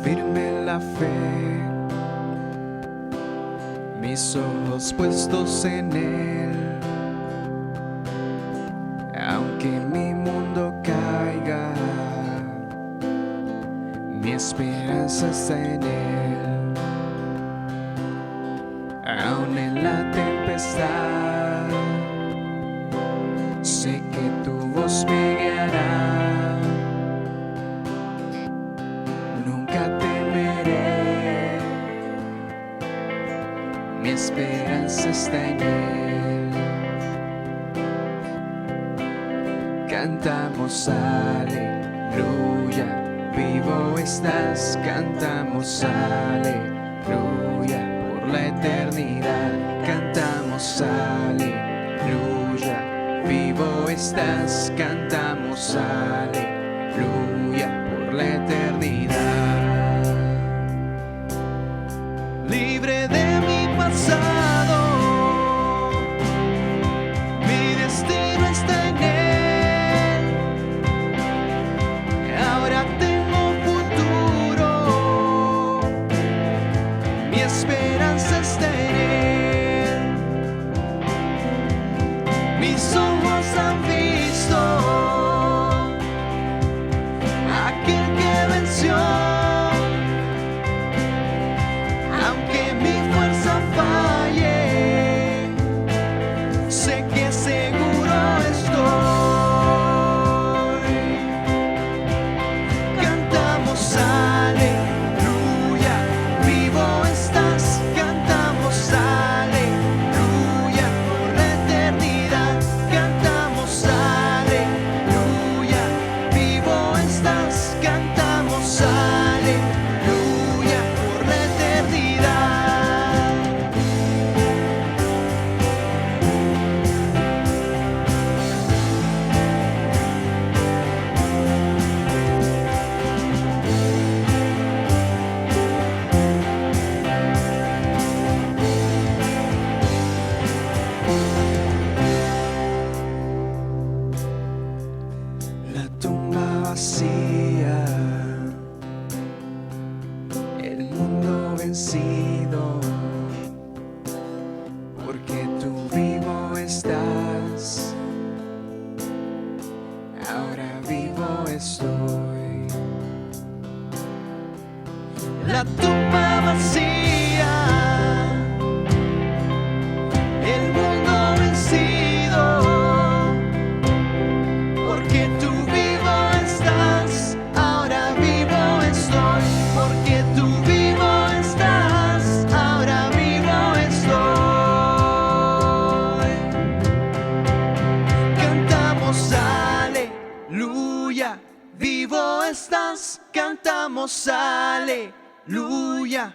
Firme la fe, mis ojos puestos en Él. Aunque mi mundo caiga, mi esperanza está en Él. Aún en la tempestad, sé que tu voz me guiará. Nunca temeré, mi esperanza está en Él. Cantamos aleluya, vivo estás. Cantamos aleluya, por la eternidad. Cantamos aleluya, vivo estás. Cantamos aleluya, por la eternidad. Libre de mi pasado, mi destino está en Él. Ahora tengo futuro, mi esperanza está en Él. Mis ojos han visto aquel que venció. Aunque mi fuerza falle, sé que seguro estoy. Cantamos aleluya, vivo estás. Cantamos aleluya, por la eternidad. Cantamos aleluya, vivo estás. Cantamos aleluya, por la eternidad. La tumba vacía, el mundo vencido, porque tú vivo estás. Ahora vivo estoy. La tumba vacía, el mundo vencido, porque tú vivo estás. Ahora vivo estoy, porque tú vivo estás. Ahora vivo estoy. Cantamos aleluya, vivo estás. Cantamos aleluya,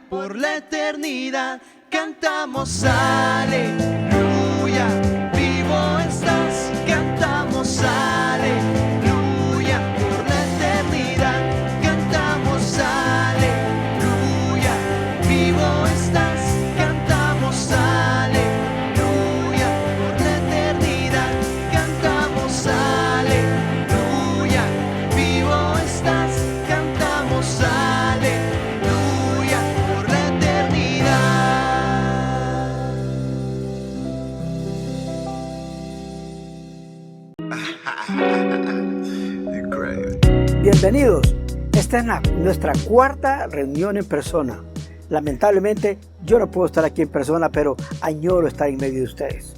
por la eternidad. Cantamos aleluya, vivo estás. Cantamos aleluya, por la eternidad. Cantamos aleluya, vivo estás. Cantamos aleluya, por la eternidad. Cantamos aleluya, vivo estás. Cantamos aleluya, por la eternidad. Bienvenidos. Esta es nuestra cuarta reunión en persona. Lamentablemente yo no puedo estar aquí en persona, pero añoro estar en medio de ustedes.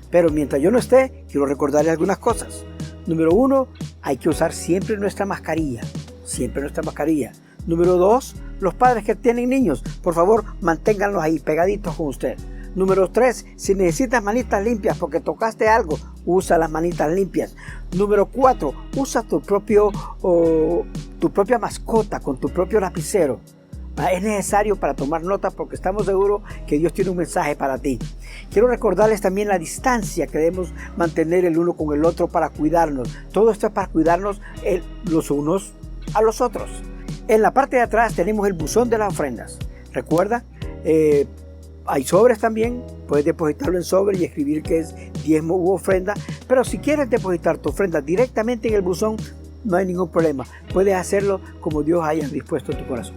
Pero mientras yo no esté, quiero recordarles algunas cosas. Número 1, hay que usar siempre nuestra mascarilla. Siempre nuestra mascarilla. Número 2, los padres que tienen niños, por favor, manténganlos ahí pegaditos con usted. Número 3, si necesitas manitas limpias porque tocaste algo, usa las manitas limpias. Número 4, usa tu propia mascota con tu propio lapicero. Es necesario para tomar nota porque estamos seguros que Dios tiene un mensaje para ti. Quiero recordarles también la distancia que debemos mantener el uno con el otro para cuidarnos. Todo esto es para cuidarnos los unos a los otros. En la parte de atrás tenemos el buzón de las ofrendas. Recuerda, Hay sobres también, puedes depositarlo en sobre y escribir que es diezmo u ofrenda, pero si quieres depositar tu ofrenda directamente en el buzón, no hay ningún problema. Puedes hacerlo como Dios haya dispuesto en tu corazón.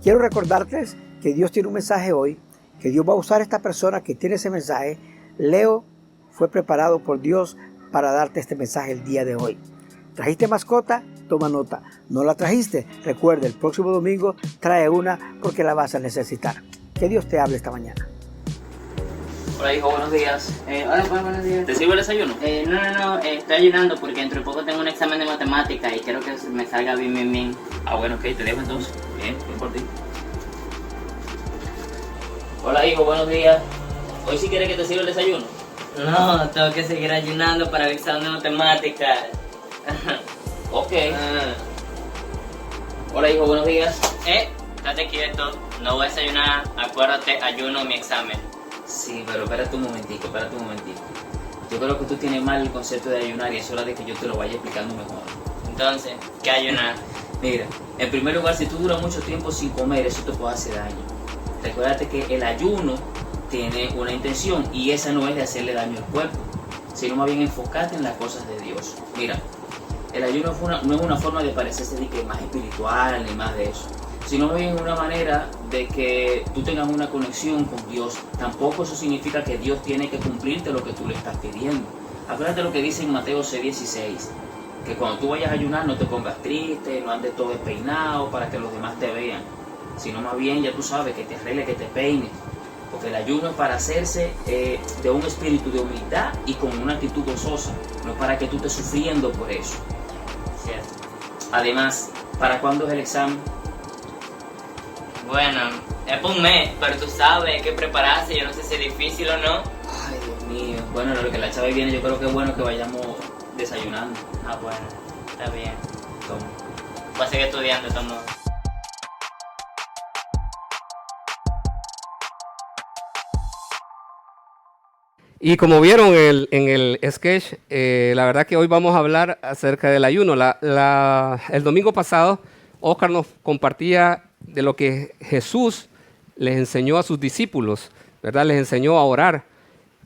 Quiero recordarles que Dios tiene un mensaje hoy, que Dios va a usar a esta persona que tiene ese mensaje. Leo fue preparado por Dios para darte este mensaje el día de hoy. ¿Trajiste mascota? Toma nota. ¿No la trajiste? Recuerda, el próximo domingo trae una porque la vas a necesitar. Que Dios te hable esta mañana. Hola hijo, buenos días. Hola, pues, buenos días. ¿Te sirve el desayuno? No, estoy ayunando porque dentro de poco tengo un examen de matemática y quiero que me salga bien. Ah, bueno, ok, te dejo entonces. Bien por ti. Hola hijo, buenos días. ¿Hoy sí quieres que te sirva el desayuno? No, tengo que seguir ayunando para el examen de matemática. Ok. Hola hijo, buenos días. Estate quieto, no voy a desayunar, acuérdate, ayuno mi examen. Sí, pero espérate un momentico. Yo creo que tú tienes mal el concepto de ayunar y es hora de que yo te lo vaya explicando mejor. Entonces, ¿qué ayunar? Mira, en primer lugar, si tú duras mucho tiempo sin comer, eso te puede hacer daño. Recuérdate que el ayuno tiene una intención y esa no es de hacerle daño al cuerpo, sino más bien enfocarte en las cosas de Dios. Mira, el ayuno no es una forma de parecerse de que más espiritual ni más de eso, sino más bien una manera de que tú tengas una conexión con Dios. Tampoco eso significa que Dios tiene que cumplirte lo que tú le estás pidiendo. Acuérdate lo que dice en Mateo 6:16, que cuando tú vayas a ayunar no te pongas triste, no andes todo despeinado para que los demás te vean, sino más bien ya tú sabes que te arregles, que te peines, porque el ayuno es para hacerse de un espíritu de humildad y con una actitud gozosa, no es para que tú estés sufriendo por eso. Cierto. Además, ¿para cuándo es el examen? Bueno, es por un mes, pero tú sabes, hay que prepararse, yo no sé si es difícil o no. Ay, Dios mío. Bueno, lo que la chava viene, yo creo que es bueno que vayamos desayunando. Ah, bueno, está bien. Toma. Voy a seguir estudiando, tomo. Y como vieron en el sketch, la verdad que hoy vamos a hablar acerca del ayuno. El domingo pasado, Oscar nos compartía de lo que Jesús les enseñó a sus discípulos, ¿verdad? Les enseñó a orar.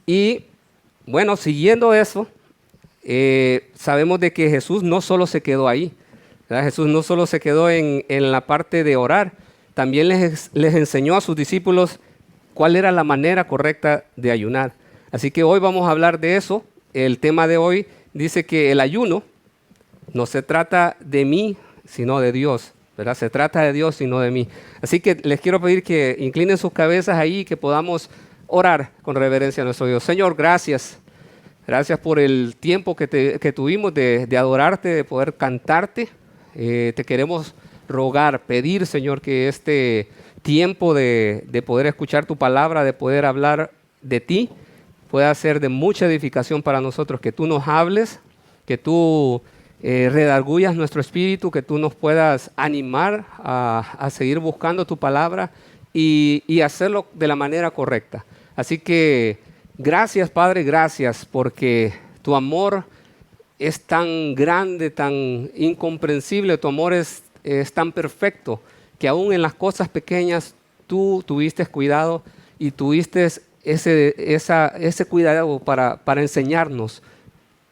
Y bueno, siguiendo eso, sabemos de que Jesús no solo se quedó ahí, ¿verdad? Jesús no solo se quedó en la parte de orar, también les enseñó a sus discípulos cuál era la manera correcta de ayunar. Así que hoy vamos a hablar de eso. El tema de hoy dice que el ayuno no se trata de mí, sino de Dios, ¿verdad? Se trata de Dios y no de mí. Así que les quiero pedir que inclinen sus cabezas ahí y que podamos orar con reverencia a nuestro Dios. Señor, gracias. Gracias por el tiempo que tuvimos de adorarte, de poder cantarte. Te queremos rogar, pedir, Señor, que este tiempo de poder escuchar tu palabra, de poder hablar de ti, pueda ser de mucha edificación para nosotros, que tú nos hables, que tú redargullas nuestro espíritu, que tú nos puedas animar a seguir buscando tu palabra y hacerlo de la manera correcta. Así que gracias, Padre, gracias, porque tu amor es tan grande, tan incomprensible, tu amor es tan perfecto, que aún en las cosas pequeñas tú tuviste cuidado y tuviste ese cuidado para enseñarnos.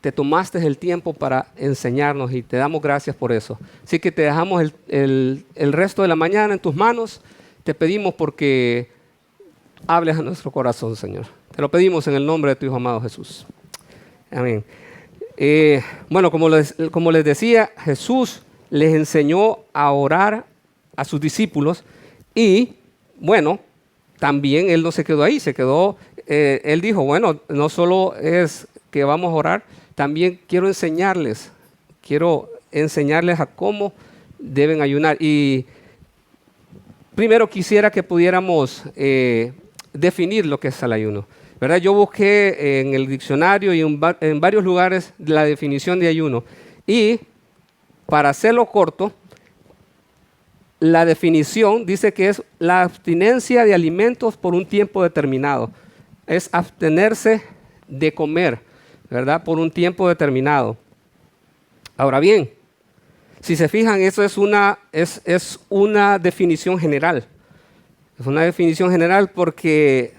Te tomaste el tiempo para enseñarnos y te damos gracias por eso. Así que te dejamos el resto de la mañana en tus manos. Te pedimos porque hables a nuestro corazón, Señor. Te lo pedimos en el nombre de tu Hijo amado Jesús. Amén. Bueno, como les decía, Jesús les enseñó a orar a sus discípulos y, bueno, también Él no se quedó ahí, Él dijo, bueno, no solo es que vamos a orar, también quiero enseñarles a cómo deben ayunar. Y primero quisiera que pudiéramos definir lo que es el ayuno, ¿verdad? Yo busqué en el diccionario y en varios lugares la definición de ayuno. Y para hacerlo corto, la definición dice que es la abstinencia de alimentos por un tiempo determinado. Es abstenerse de comer, ¿verdad? Por un tiempo determinado. Ahora bien, si se fijan, eso es una definición general. Es una definición general porque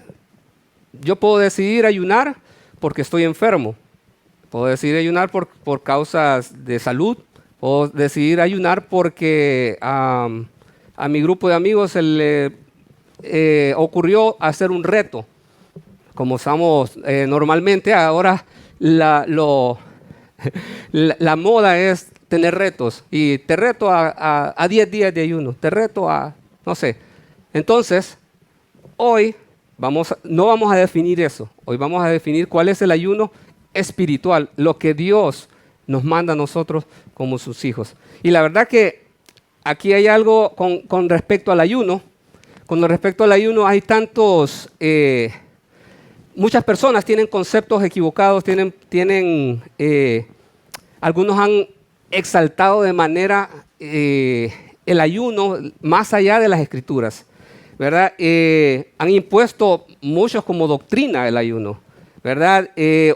yo puedo decidir ayunar porque estoy enfermo. Puedo decidir ayunar por causas de salud. Puedo decidir ayunar porque a mi grupo de amigos se le ocurrió hacer un reto. Como estamos normalmente, ahora la moda es tener retos. Y te reto a 10 días de ayuno. Te reto a, no sé. Entonces, hoy no vamos a definir eso. Hoy vamos a definir cuál es el ayuno espiritual, lo que Dios nos manda a nosotros como sus hijos. Y la verdad que aquí hay algo con respecto al ayuno. Con respecto al ayuno hay muchas personas tienen conceptos equivocados, algunos han exaltado de manera el ayuno más allá de las escrituras, ¿verdad? Han impuesto muchos como doctrina el ayuno, ¿verdad?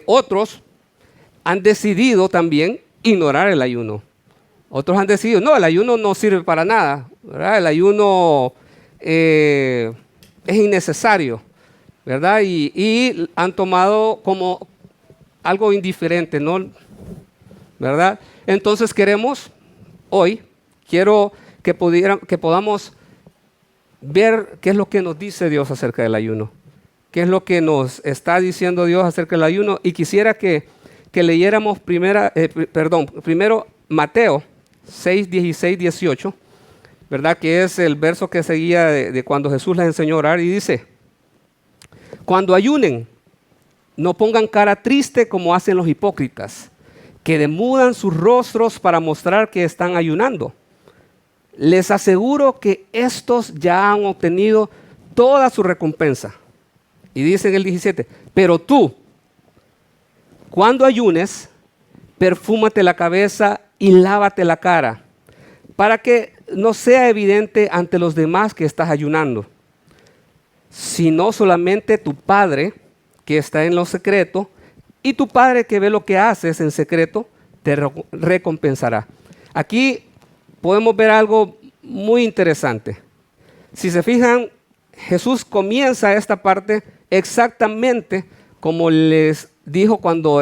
Otros han decidido también ignorar el ayuno. Otros han decidido, no, el ayuno no sirve para nada, ¿verdad? El ayuno es innecesario, ¿verdad? Y han tomado como algo indiferente, ¿no? ¿Verdad? Entonces quiero que podamos ver qué es lo que nos dice Dios acerca del ayuno, qué es lo que nos está diciendo Dios acerca del ayuno, y quisiera que leyéramos primero Mateo 6, 16, 18, ¿verdad? Que es el verso que seguía de cuando Jesús les enseñó a orar, y dice: cuando ayunen, no pongan cara triste como hacen los hipócritas, que demudan sus rostros para mostrar que están ayunando. Les aseguro que estos ya han obtenido toda su recompensa. Y dice en el 17, pero tú, cuando ayunes, perfúmate la cabeza y lávate la cara, para que no sea evidente ante los demás que estás ayunando, sino solamente tu Padre que está en lo secreto, y tu Padre que ve lo que haces en secreto te recompensará. Aquí podemos ver algo muy interesante. Si se fijan, Jesús comienza esta parte exactamente como les dijo cuando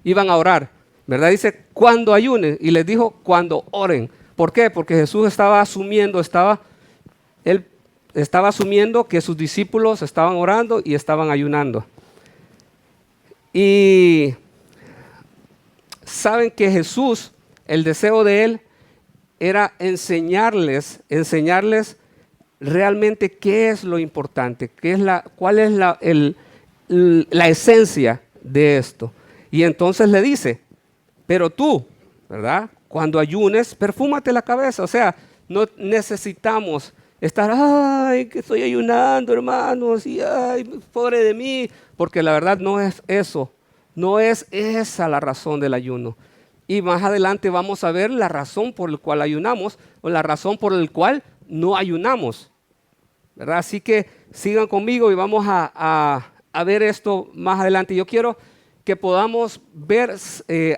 iban a orar, ¿verdad? Dice cuando ayunen, y les dijo cuando oren. ¿Por qué? Porque Jesús estaba asumiendo que sus discípulos estaban orando y estaban ayunando. Y saben que Jesús, el deseo de él era enseñarles realmente qué es lo importante, cuál es la esencia de esto. Y entonces le dice, pero tú, ¿verdad? Cuando ayunes, perfúmate la cabeza. O sea, no necesitamos estar, ay, que estoy ayunando, hermanos, y ay, pobre de mí, porque la verdad no es eso, no es esa la razón del ayuno. Y más adelante vamos a ver la razón por la cual ayunamos o la razón por la cual no ayunamos, ¿verdad? Así que sigan conmigo y vamos a ver esto más adelante. Yo quiero que podamos ver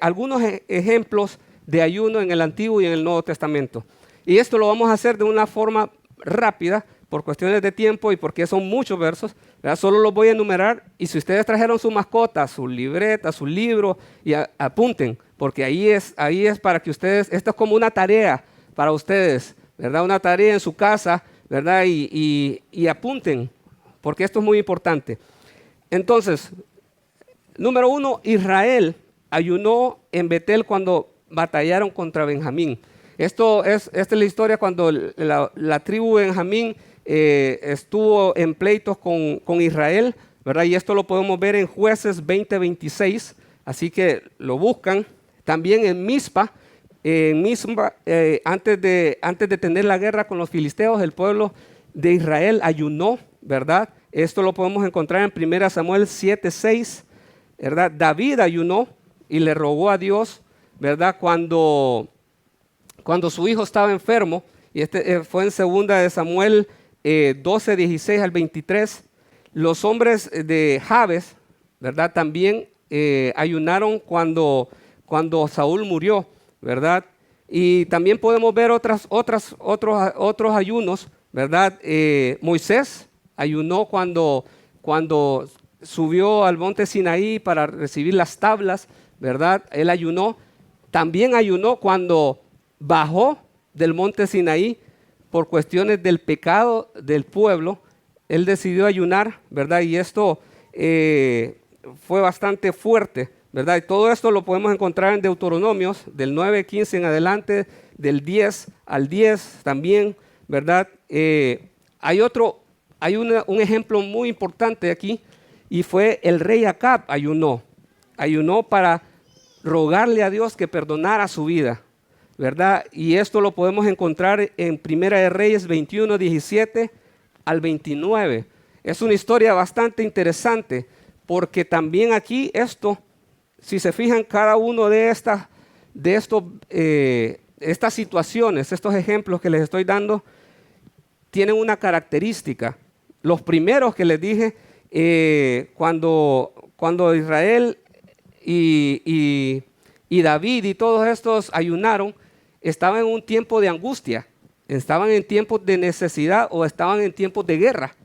algunos ejemplos de ayuno en el Antiguo y en el Nuevo Testamento. Y esto lo vamos a hacer de una forma rápida por cuestiones de tiempo y porque son muchos versos, ¿verdad? Solo los voy a enumerar, y si ustedes trajeron su mascota, su libreta, su libro, y apunten, porque ahí es para que ustedes, esto es como una tarea para ustedes, ¿verdad? Una tarea en su casa, ¿verdad? Y apunten, porque esto es muy importante. Entonces, número 1, Israel ayunó en Betel cuando batallaron contra Benjamín. Esta es la historia cuando la tribu Benjamín estuvo en pleitos con Israel, ¿verdad? Y esto lo podemos ver en Jueces 20:26, así que lo buscan. También en Mizpa, antes de tener la guerra con los filisteos, el pueblo de Israel ayunó, ¿verdad? Esto lo podemos encontrar en 1 Samuel 7:6, ¿verdad? David ayunó y le rogó a Dios, ¿verdad? Cuando su hijo estaba enfermo, y fue en 2 de Samuel 12:16 al 23. Los hombres de Jabes, ¿verdad? También ayunaron cuando Saúl murió, ¿verdad? Y también podemos ver otros ayunos, ¿verdad? Moisés ayunó cuando subió al monte Sinaí para recibir las tablas, ¿verdad? Él ayunó. También ayunó cuando bajó del monte Sinaí por cuestiones del pecado del pueblo. Él decidió ayunar, ¿verdad? Y esto fue bastante fuerte, ¿verdad? Y todo esto lo podemos encontrar en Deuteronomios, del 9:15 en adelante, del 10 al 10 también, ¿verdad? Hay un ejemplo muy importante aquí, y fue el rey Acab ayunó para rogarle a Dios que perdonara su vida, ¿verdad? Y esto lo podemos encontrar en Primera de Reyes 21, 17 al 29. Es una historia bastante interesante, porque también aquí esto, si se fijan, cada uno de estas situaciones, estos ejemplos que les estoy dando, tienen una característica. Los primeros que les dije, cuando Israel y David y todos estos ayunaron, estaban en un tiempo de angustia, estaban en tiempos de necesidad o estaban en tiempos de guerra.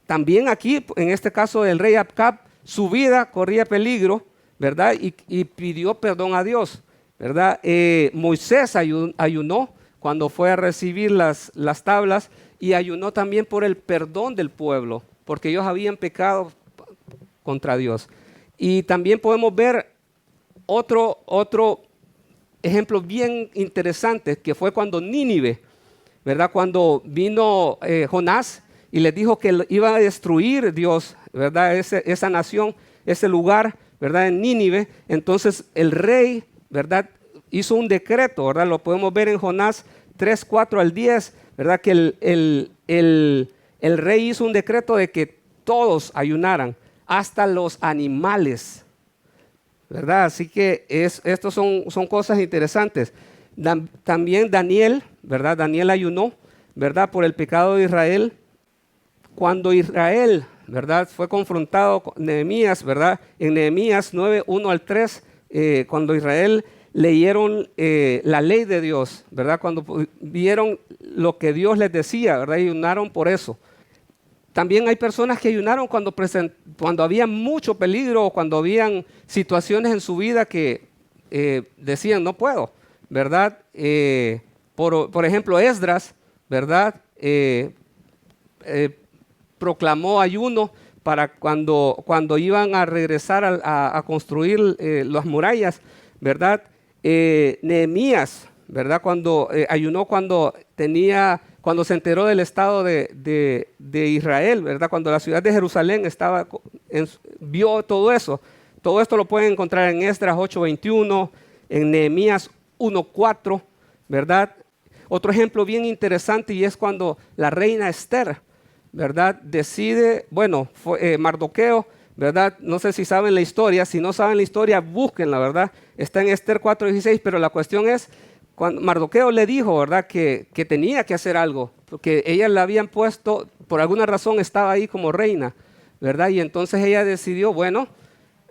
También aquí, en este caso del rey Acab, su vida corría peligro, ¿verdad? Y pidió perdón a Dios, ¿verdad? Moisés ayunó cuando fue a recibir las tablas, y ayunó también por el perdón del pueblo, porque ellos habían pecado contra Dios. Y también podemos ver otro ejemplo bien interesante, que fue cuando Nínive, ¿verdad? Cuando vino Jonás y les dijo que iba a destruir Dios, ¿verdad? Esa nación, ese lugar, ¿verdad? En Nínive. Entonces el rey, ¿verdad? Hizo un decreto, ¿verdad? Lo podemos ver en Jonás 3, 4 al 10, ¿verdad? Que el rey hizo un decreto de que todos ayunaran, hasta los animales, ¿verdad? Así que estos son cosas interesantes. También Daniel, ¿verdad? Daniel ayunó, ¿verdad? Por el pecado de Israel. Cuando Israel, ¿verdad? Fue confrontado con Nehemías, ¿verdad? En Nehemías 9, 1 al 3, cuando Israel leyeron la ley de Dios, ¿verdad? Cuando vieron lo que Dios les decía, ¿verdad? Ayunaron por eso. También hay personas que ayunaron cuando había mucho peligro, o cuando habían situaciones en su vida que decían no puedo, ¿verdad? Por ejemplo, Esdras, ¿verdad? Proclamó ayuno para cuando iban a regresar a construir las murallas, ¿verdad? Nehemías, ¿verdad? Ayunó cuando se enteró del estado de Israel, ¿verdad? Cuando la ciudad de Jerusalén vio todo eso. Todo esto lo pueden encontrar en Esdras 8:21, en Nehemías 1:4, ¿verdad? Otro ejemplo bien interesante, y es cuando la reina Esther, ¿verdad? Decide, Mardoqueo, ¿verdad? No sé si saben la historia. Si no saben la historia, búsquenla, ¿verdad? Está en Esther 4:16, pero la cuestión es, cuando Mardoqueo le dijo, ¿verdad? Que tenía que hacer algo, porque ella la habían puesto, por alguna razón estaba ahí como reina, ¿verdad? Y entonces ella decidió,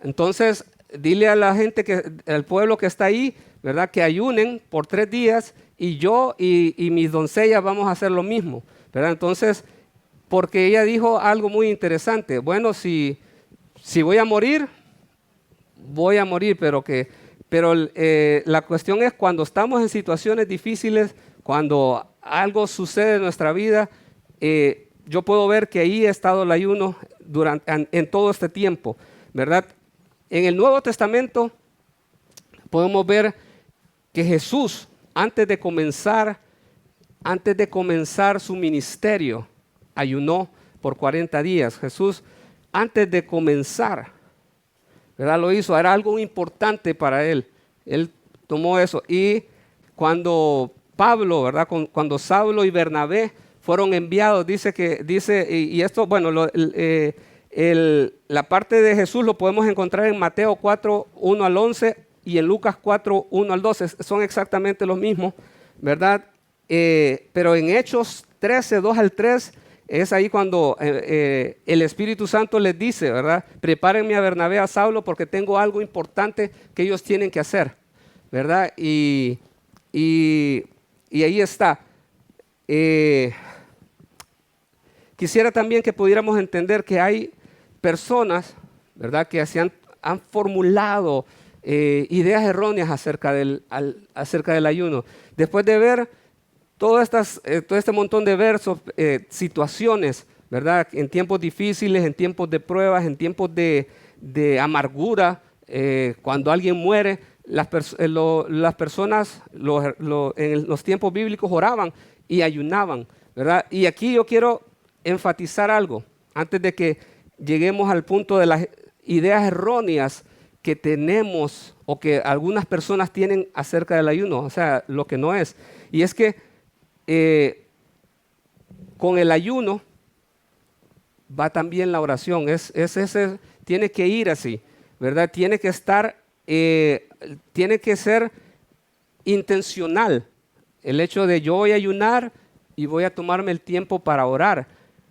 entonces dile a la gente, al pueblo que está ahí, ¿verdad? Que ayunen por 3 días, y yo y mis doncellas vamos a hacer lo mismo, ¿verdad? Entonces, porque ella dijo algo muy interesante, si voy a morir, pero la cuestión es, cuando estamos en situaciones difíciles, cuando algo sucede en nuestra vida, yo puedo ver que ahí ha estado el ayuno en todo este tiempo, ¿verdad? En el Nuevo Testamento podemos ver que Jesús, antes de comenzar su ministerio, ayunó por 40 días. Jesús, antes de comenzar, ¿verdad? Lo hizo, era algo importante para él. Él tomó eso. Y cuando Pablo, ¿verdad? Cuando Saulo y Bernabé fueron enviados, y esto, la parte de Jesús lo podemos encontrar en Mateo 4, 1 al 11 y en Lucas 4, 1 al 12. Son exactamente los mismos, ¿verdad? Pero en Hechos 13, 2 al 3, es ahí cuando el Espíritu Santo les dice, ¿verdad? Prepárenme a Bernabé, a Saulo, porque tengo algo importante que ellos tienen que hacer, ¿verdad? Y ahí está. quisiera también que pudiéramos entender que hay personas, ¿verdad?, que han formulado ideas erróneas acerca del ayuno. Después de ver todo este montón de versos, situaciones, ¿verdad?, en tiempos difíciles, en tiempos de pruebas, en tiempos de amargura, cuando alguien muere, las personas en los tiempos bíblicos oraban y ayunaban, ¿verdad? Y aquí yo quiero enfatizar algo, antes de que lleguemos al punto de las ideas erróneas que tenemos o que algunas personas tienen acerca del ayuno, o sea, lo que no es. Y es que con el ayuno va también la oración, tiene que ir así, ¿verdad? Tiene que ser intencional. El hecho de yo voy a ayunar y voy a tomarme el tiempo para orar.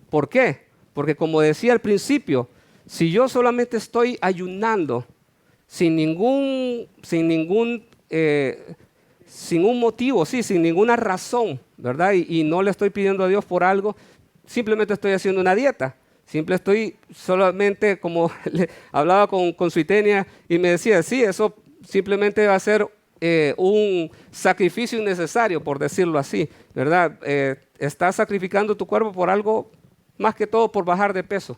¿Por qué? Porque como decía al principio, si yo solamente estoy ayunando sin un motivo, sin ninguna razón, ¿verdad? Y no le estoy pidiendo a Dios por algo, simplemente estoy haciendo una dieta. Solamente, como hablaba con Suitenia y me decía, sí, eso simplemente va a ser un sacrificio innecesario, por decirlo así, ¿verdad? Estás sacrificando tu cuerpo por algo, más que todo por bajar de peso,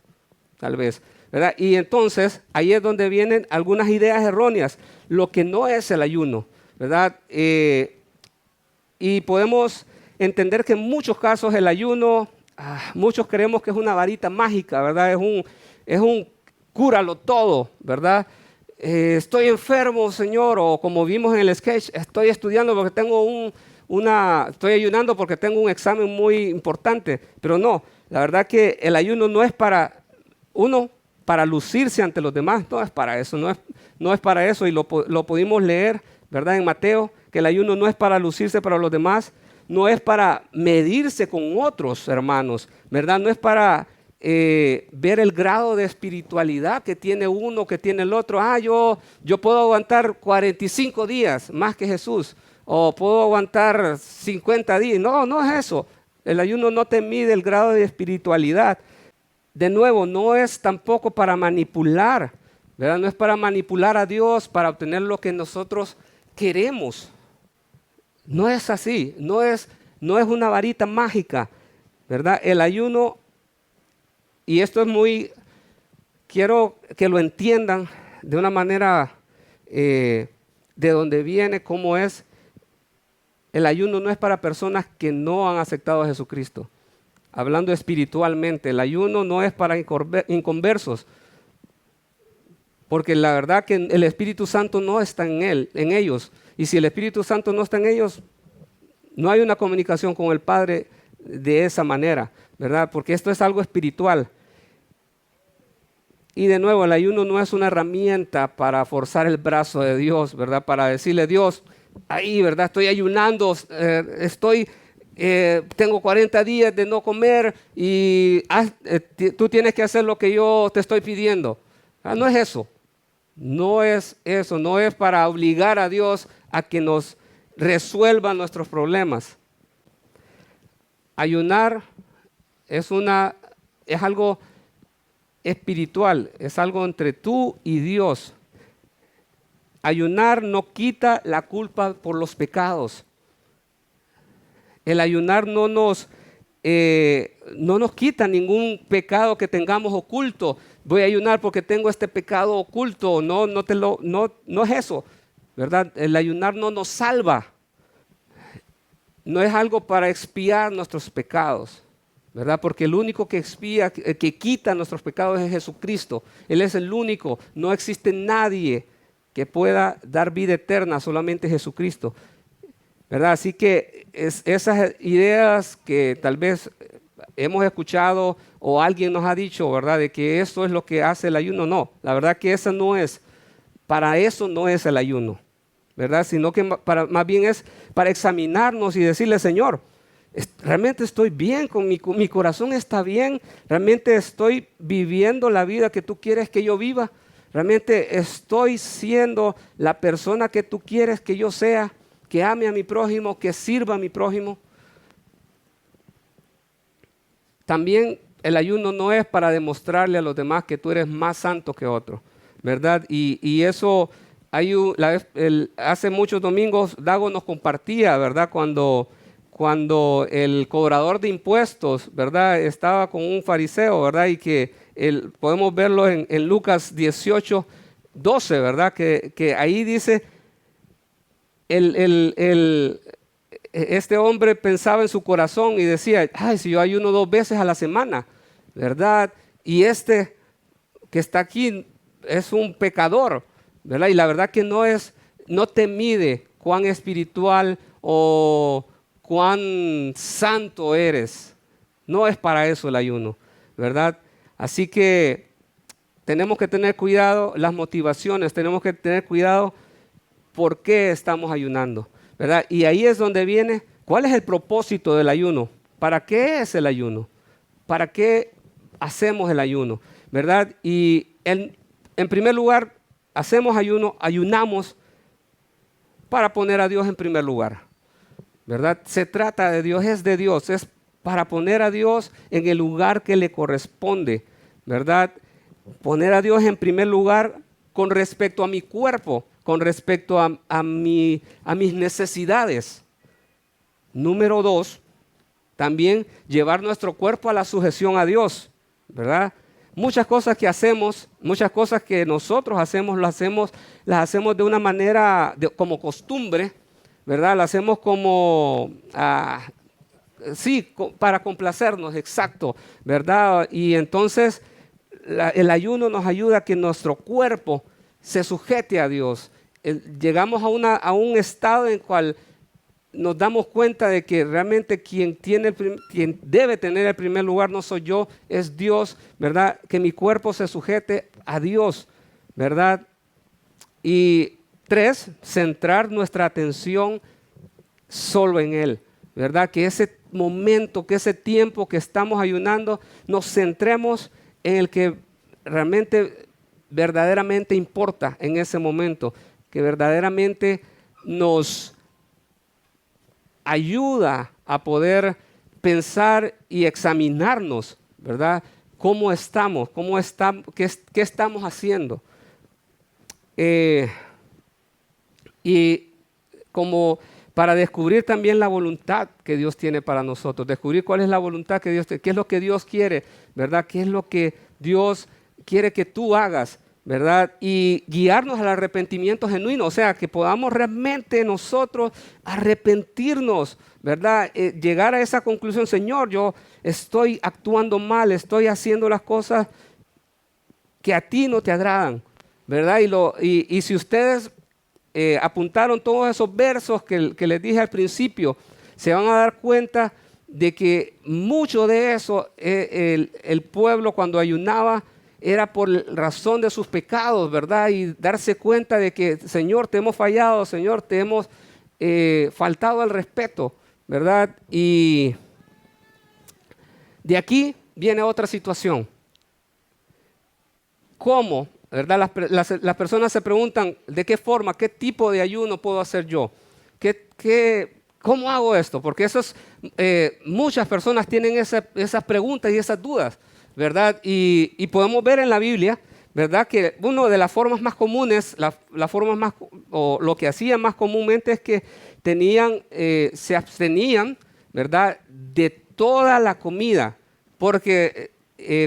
tal vez, ¿verdad? Y entonces, ahí es donde vienen algunas ideas erróneas, lo que no es el ayuno, ¿verdad? Y podemos entender que en muchos casos el ayuno, muchos creemos que es una varita mágica, ¿verdad? Es un cúralo todo, ¿verdad? Estoy enfermo, Señor, o como vimos en el sketch, estoy estudiando porque estoy ayunando porque tengo un examen muy importante, pero no, la verdad que el ayuno no es para lucirse ante los demás, no es para eso, no es para eso, y lo pudimos leer, ¿verdad? En Mateo, que el ayuno no es para lucirse para los demás, no es para medirse con otros hermanos, ¿verdad? No es para ver el grado de espiritualidad que tiene uno, que tiene el otro. Yo puedo aguantar 45 días más que Jesús, o puedo aguantar 50 días. No es eso. El ayuno no te mide el grado de espiritualidad. De nuevo, no es tampoco para manipular, ¿verdad? No es para manipular a Dios, para obtener lo que nosotros queremos. No es así, no es una varita mágica, ¿verdad? El ayuno, y esto quiero que lo entiendan de una manera de donde viene, cómo es. El ayuno no es para personas que no han aceptado a Jesucristo. Hablando espiritualmente, el ayuno no es para inconversos, porque la verdad que el Espíritu Santo no está en ellos. Y si el Espíritu Santo no está en ellos, no hay una comunicación con el Padre de esa manera, ¿verdad? Porque esto es algo espiritual. Y de nuevo, el ayuno no es una herramienta para forzar el brazo de Dios, ¿verdad? Para decirle, Dios, ahí, ¿verdad? Estoy ayunando, tengo 40 días de no comer y tú tienes que hacer lo que yo te estoy pidiendo. No es eso. No es eso, no es para obligar a Dios a que nos resuelva nuestros problemas. Ayunar es algo espiritual, es algo entre tú y Dios. Ayunar no quita la culpa por los pecados. El ayunar no nos quita ningún pecado que tengamos oculto. Voy a ayunar porque tengo este pecado oculto. No es eso, ¿verdad? El ayunar no nos salva. No es algo para expiar nuestros pecados, ¿verdad? Porque el único que expía, que quita nuestros pecados es Jesucristo. Él es el único. No existe nadie que pueda dar vida eterna, solamente Jesucristo, ¿verdad? Así que esas ideas que tal vez hemos escuchado o alguien nos ha dicho, ¿verdad? De que esto es lo que hace el ayuno. No, la verdad que esa no es. Para eso no es el ayuno, ¿verdad? Sino que más bien es para examinarnos y decirle, Señor, realmente estoy bien, mi corazón está bien, realmente estoy viviendo la vida que tú quieres que yo viva, realmente estoy siendo la persona que tú quieres que yo sea, que ame a mi prójimo, que sirva a mi prójimo. También el ayuno no es para demostrarle a los demás que tú eres más santo que otro, ¿verdad? Y eso, hace muchos domingos Dago nos compartía, ¿verdad? Cuando el cobrador de impuestos, ¿verdad? Estaba con un fariseo, ¿verdad? Y que podemos verlo en Lucas 18:12, ¿verdad? Que ahí dice, este hombre pensaba en su corazón y decía, ay, si yo ayuno 2 veces a la semana, ¿verdad? Y este que está aquí es un pecador, ¿verdad? Y la verdad que no te mide cuán espiritual o cuán santo eres. No es para eso el ayuno, ¿verdad? Así que tenemos que tener cuidado las motivaciones, tenemos que tener cuidado por qué estamos ayunando, ¿verdad? Y ahí es donde viene, ¿cuál es el propósito del ayuno? ¿Para qué es el ayuno? ¿Para qué hacemos el ayuno? ¿Verdad? Y en primer lugar, ayunamos para poner a Dios en primer lugar, ¿verdad? Se trata de Dios, es de Dios, es para poner a Dios en el lugar que le corresponde, ¿verdad? Poner a Dios en primer lugar con respecto a mi cuerpo, con respecto a mis necesidades. Número 2, también llevar nuestro cuerpo a la sujeción a Dios, ¿verdad? Muchas cosas que hacemos, muchas cosas que nosotros hacemos, las hacemos de una manera como costumbre, ¿verdad? Las hacemos como, para complacernos, exacto, ¿verdad? Y entonces el ayuno nos ayuda a que nuestro cuerpo se sujete a Dios. Llegamos a un estado en el cual nos damos cuenta de que realmente quien debe tener el primer lugar no soy yo, es Dios, ¿verdad? Que mi cuerpo se sujete a Dios, ¿verdad? Y 3, centrar nuestra atención solo en Él, ¿verdad? Que ese momento, que ese tiempo que estamos ayunando, nos centremos en el que realmente, verdaderamente importa en ese momento, que verdaderamente nos ayuda a poder pensar y examinarnos, ¿verdad? ¿Cómo estamos? ¿Qué estamos haciendo? Y como para descubrir también la voluntad que Dios tiene para nosotros, descubrir cuál es la voluntad que Dios tiene, qué es lo que Dios quiere, ¿verdad? ¿Qué es lo que Dios quiere que tú hagas, ¿verdad? Y guiarnos al arrepentimiento genuino, o sea, que podamos realmente nosotros arrepentirnos, ¿verdad? Llegar a esa conclusión, Señor, yo estoy actuando mal, estoy haciendo las cosas que a ti no te agradan, ¿verdad? Y si ustedes apuntaron todos esos versos que les dije al principio, se van a dar cuenta de que mucho de eso, el pueblo cuando ayunaba, era por razón de sus pecados, ¿verdad? Y darse cuenta de que, Señor, te hemos fallado, Señor, te hemos faltado al respeto, ¿verdad? Y de aquí viene otra situación. ¿Cómo? ¿Verdad? Las personas se preguntan, ¿de qué forma, qué tipo de ayuno puedo hacer yo? ¿Cómo hago esto? Porque muchas personas tienen esas preguntas y esas dudas, ¿verdad? Y podemos ver en la Biblia, ¿verdad? Que una de las formas más comunes, o lo que hacían más comúnmente es que se abstenían, ¿verdad? De toda la comida, porque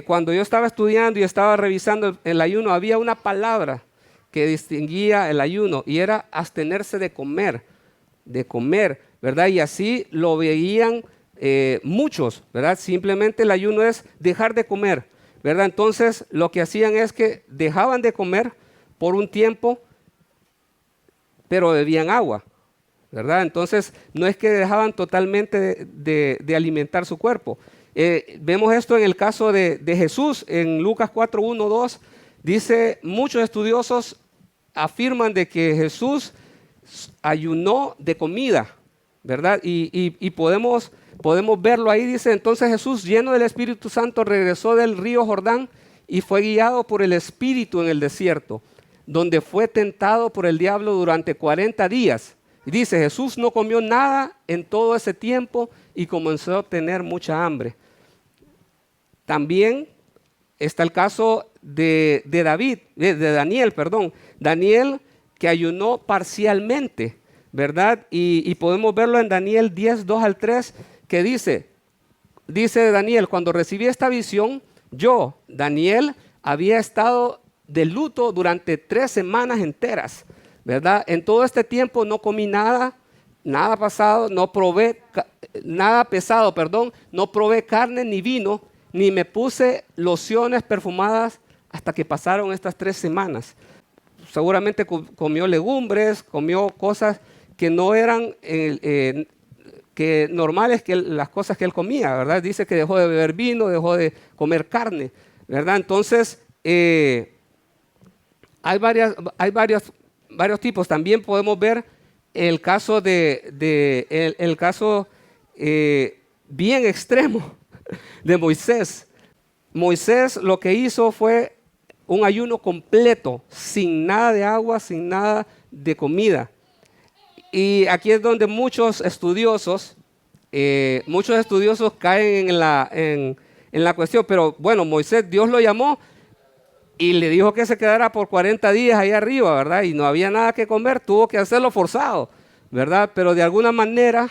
cuando yo estaba estudiando y estaba revisando el ayuno, había una palabra que distinguía el ayuno y era abstenerse de comer, ¿verdad? Y así lo veían muchos, ¿verdad? Simplemente el ayuno es dejar de comer, ¿verdad? Entonces lo que hacían es que dejaban de comer por un tiempo, pero bebían agua, ¿verdad? Entonces no es que dejaban totalmente de alimentar su cuerpo. Vemos esto en el caso de Jesús, en Lucas 4:1-2, dice, muchos estudiosos afirman de que Jesús ayunó de comida, ¿verdad? Y podemos verlo ahí, dice, entonces Jesús, lleno del Espíritu Santo, regresó del río Jordán y fue guiado por el Espíritu en el desierto, donde fue tentado por el diablo durante 40 días. Y dice, Jesús no comió nada en todo ese tiempo y comenzó a tener mucha hambre. También está el caso de Daniel, perdón. Daniel que ayunó parcialmente, ¿verdad? Y podemos verlo en Daniel 10, 2 al 3, que dice Daniel, cuando recibí esta visión, yo, Daniel, había estado de luto durante 3 semanas enteras, ¿verdad? En todo este tiempo no comí nada pasado, no probé nada pesado, no probé carne ni vino, ni me puse lociones perfumadas hasta que pasaron estas 3 semanas. Seguramente comió legumbres, comió cosas que no eran que normales, que las cosas que él comía, ¿verdad? Dice que dejó de beber vino, dejó de comer carne, ¿verdad? Entonces, hay varios tipos. También podemos ver el caso el caso bien extremo de Moisés. Moisés lo que hizo fue un ayuno completo, sin nada de agua, sin nada de comida. Y aquí es donde muchos estudiosos caen en la cuestión. Pero bueno, Moisés, Dios lo llamó y le dijo que se quedara por 40 días ahí arriba, ¿verdad? Y no había nada que comer, tuvo que hacerlo forzado, ¿verdad? Pero de alguna manera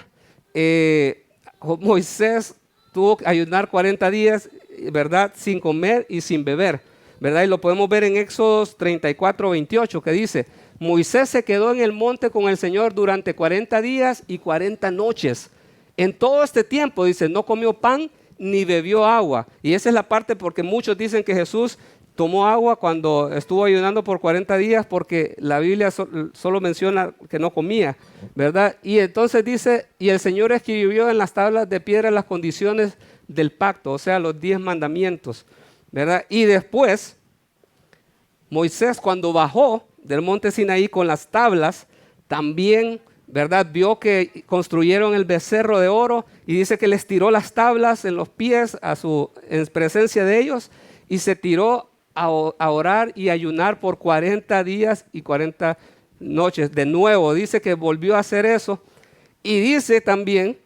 Moisés tuvo que ayunar 40 días, ¿verdad? Sin comer y sin beber, ¿verdad? Y lo podemos ver en Éxodo 34, 28, que dice: Moisés se quedó en el monte con el Señor durante 40 días y 40 noches. En todo este tiempo, dice, no comió pan ni bebió agua. Y esa es la parte porque muchos dicen que Jesús tomó agua cuando estuvo ayunando por 40 días, porque la Biblia solo menciona que no comía, ¿verdad? Y entonces dice, y el Señor escribió en las tablas de piedra las condiciones del pacto, o sea, los 10 mandamientos, ¿verdad? Y después, Moisés, cuando bajó del monte Sinaí con las tablas, también, ¿verdad? Vio que construyeron el becerro de oro y dice que les tiró las tablas en los pies en presencia de ellos, y se tiró a orar y ayunar por 40 días y 40 noches. De nuevo, dice que volvió a hacer eso, y dice también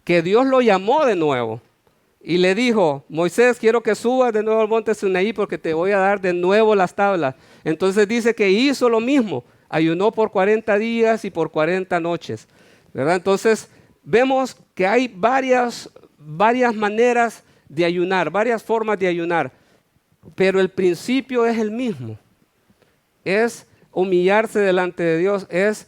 que Dios lo llamó de nuevo y le dijo: Moisés, quiero que subas de nuevo al monte Sinaí porque te voy a dar de nuevo las tablas. Entonces dice que hizo lo mismo, ayunó por 40 días y por 40 noches, ¿verdad? Entonces vemos que hay varias maneras de ayunar, varias formas de ayunar, pero el principio es el mismo. Es humillarse delante de Dios, es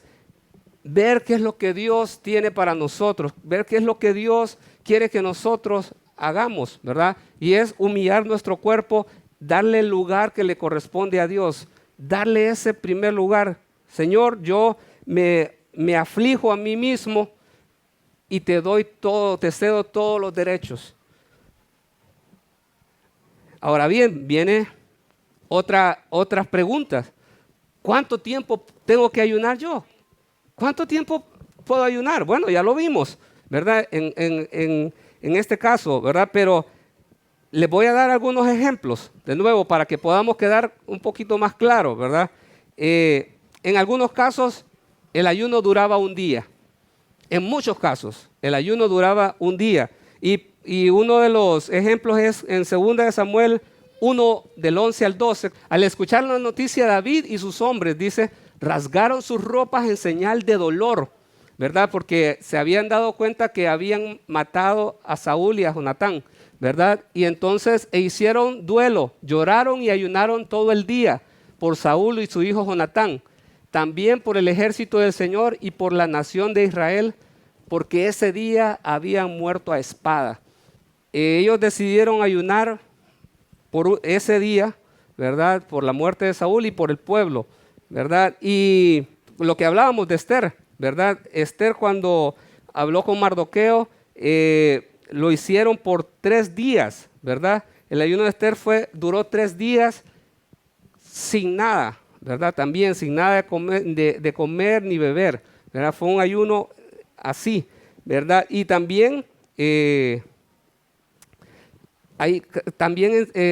ver qué es lo que Dios tiene para nosotros, ver qué es lo que Dios quiere que nosotros hagamos, ¿verdad? Y es humillar nuestro cuerpo, darle el lugar que le corresponde a Dios, darle ese primer lugar. Señor, yo me aflijo a mí mismo y te doy todo, te cedo todos los derechos. Ahora bien, viene otras preguntas. ¿Cuánto tiempo tengo que ayunar yo? ¿Cuánto tiempo puedo ayunar? Bueno, ya lo vimos, ¿verdad? En este caso, ¿verdad? Pero les voy a dar algunos ejemplos, de nuevo, para que podamos quedar un poquito más claros, ¿verdad? En algunos casos, el ayuno duraba un día. En muchos casos, el ayuno duraba un día. Y uno de los ejemplos es en 2 de Samuel 1, del 11 al 12. Al escuchar la noticia, David y sus hombres, dice, rasgaron sus ropas en señal de dolor, ¿verdad? Porque se habían dado cuenta que habían matado a Saúl y a Jonatán, ¿verdad? Y entonces hicieron duelo, lloraron y ayunaron todo el día por Saúl y su hijo Jonatán, también por el ejército del Señor y por la nación de Israel, porque ese día habían muerto a espada. Ellos decidieron ayunar por ese día, ¿verdad? Por la muerte de Saúl y por el pueblo, ¿verdad? Y lo que hablábamos de Esther, ¿verdad? Esther, cuando habló con Mardoqueo, lo hicieron por 3 días, ¿verdad? El ayuno de Esther duró 3 días sin nada, ¿verdad? También sin nada de comer ni beber, ¿verdad? Fue un ayuno así, ¿verdad? Y también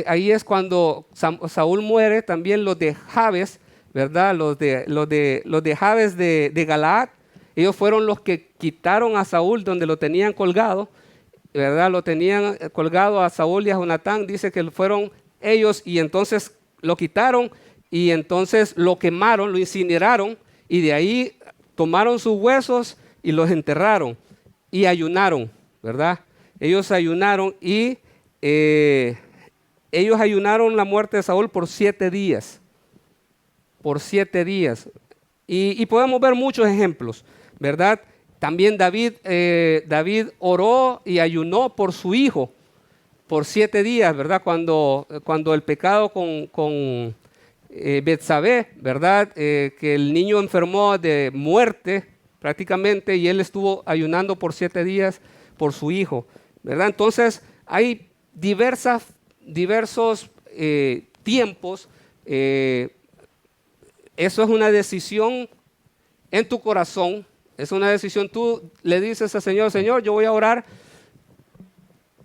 ahí es cuando Saúl muere, también los de Jabes, ¿verdad? Los de Jabes de Galaad, ellos fueron los que quitaron a Saúl donde lo tenían colgado, ¿verdad? Lo tenían colgado a Saúl y a Jonatán. Dice que fueron ellos y entonces lo quitaron y entonces lo quemaron, lo incineraron y de ahí tomaron sus huesos y los enterraron y ayunaron, ¿verdad? Ellos ayunaron y ellos ayunaron la muerte de Saúl por 7 días. Por 7 días. Y podemos ver muchos ejemplos, ¿verdad? También David oró y ayunó por su hijo por 7 días, ¿verdad? Cuando el pecado con Betsabé, ¿verdad? Que el niño enfermó de muerte prácticamente y él estuvo ayunando por 7 días por su hijo, ¿verdad? Entonces hay diversos tiempos. Eso es una decisión en tu corazón. Es una decisión, tú le dices al Señor, Señor, yo voy a orar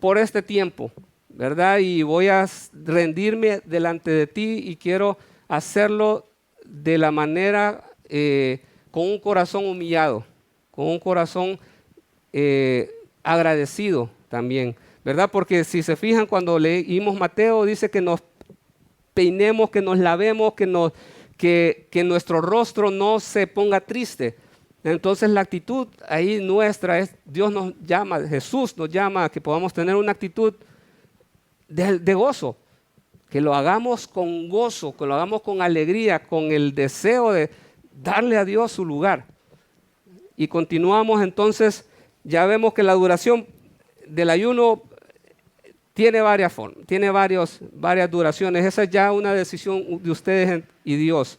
por este tiempo, ¿verdad? Y voy a rendirme delante de ti y quiero hacerlo de la manera, con un corazón humillado, con un corazón agradecido también, ¿verdad? Porque si se fijan, cuando leímos Mateo, dice que nos peinemos, que nos lavemos, que nuestro rostro no se ponga triste. Entonces la actitud ahí nuestra es, Dios nos llama, Jesús nos llama a que podamos tener una actitud de gozo, que lo hagamos con gozo, que lo hagamos con alegría, con el deseo de darle a Dios su lugar. Y continuamos entonces, ya vemos que la duración del ayuno tiene varias formas, tiene varias duraciones. Esa es ya una decisión de ustedes y Dios.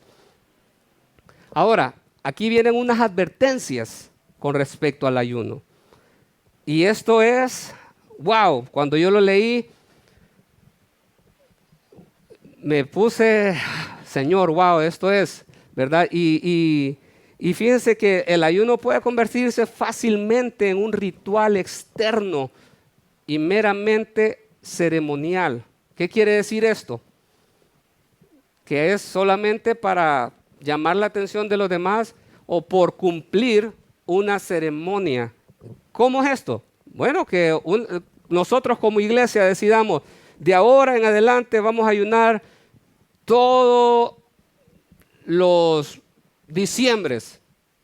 Ahora, aquí vienen unas advertencias con respecto al ayuno. Y esto es, wow, cuando yo lo leí, me puse, Señor, wow, esto es, ¿verdad? Y fíjense que el ayuno puede convertirse fácilmente en un ritual externo y meramente ceremonial. ¿Qué quiere decir esto? Que es solamente para llamar la atención de los demás o por cumplir una ceremonia. ¿Cómo es esto? Bueno, que nosotros como iglesia decidamos, de ahora en adelante vamos a ayunar todos los diciembres,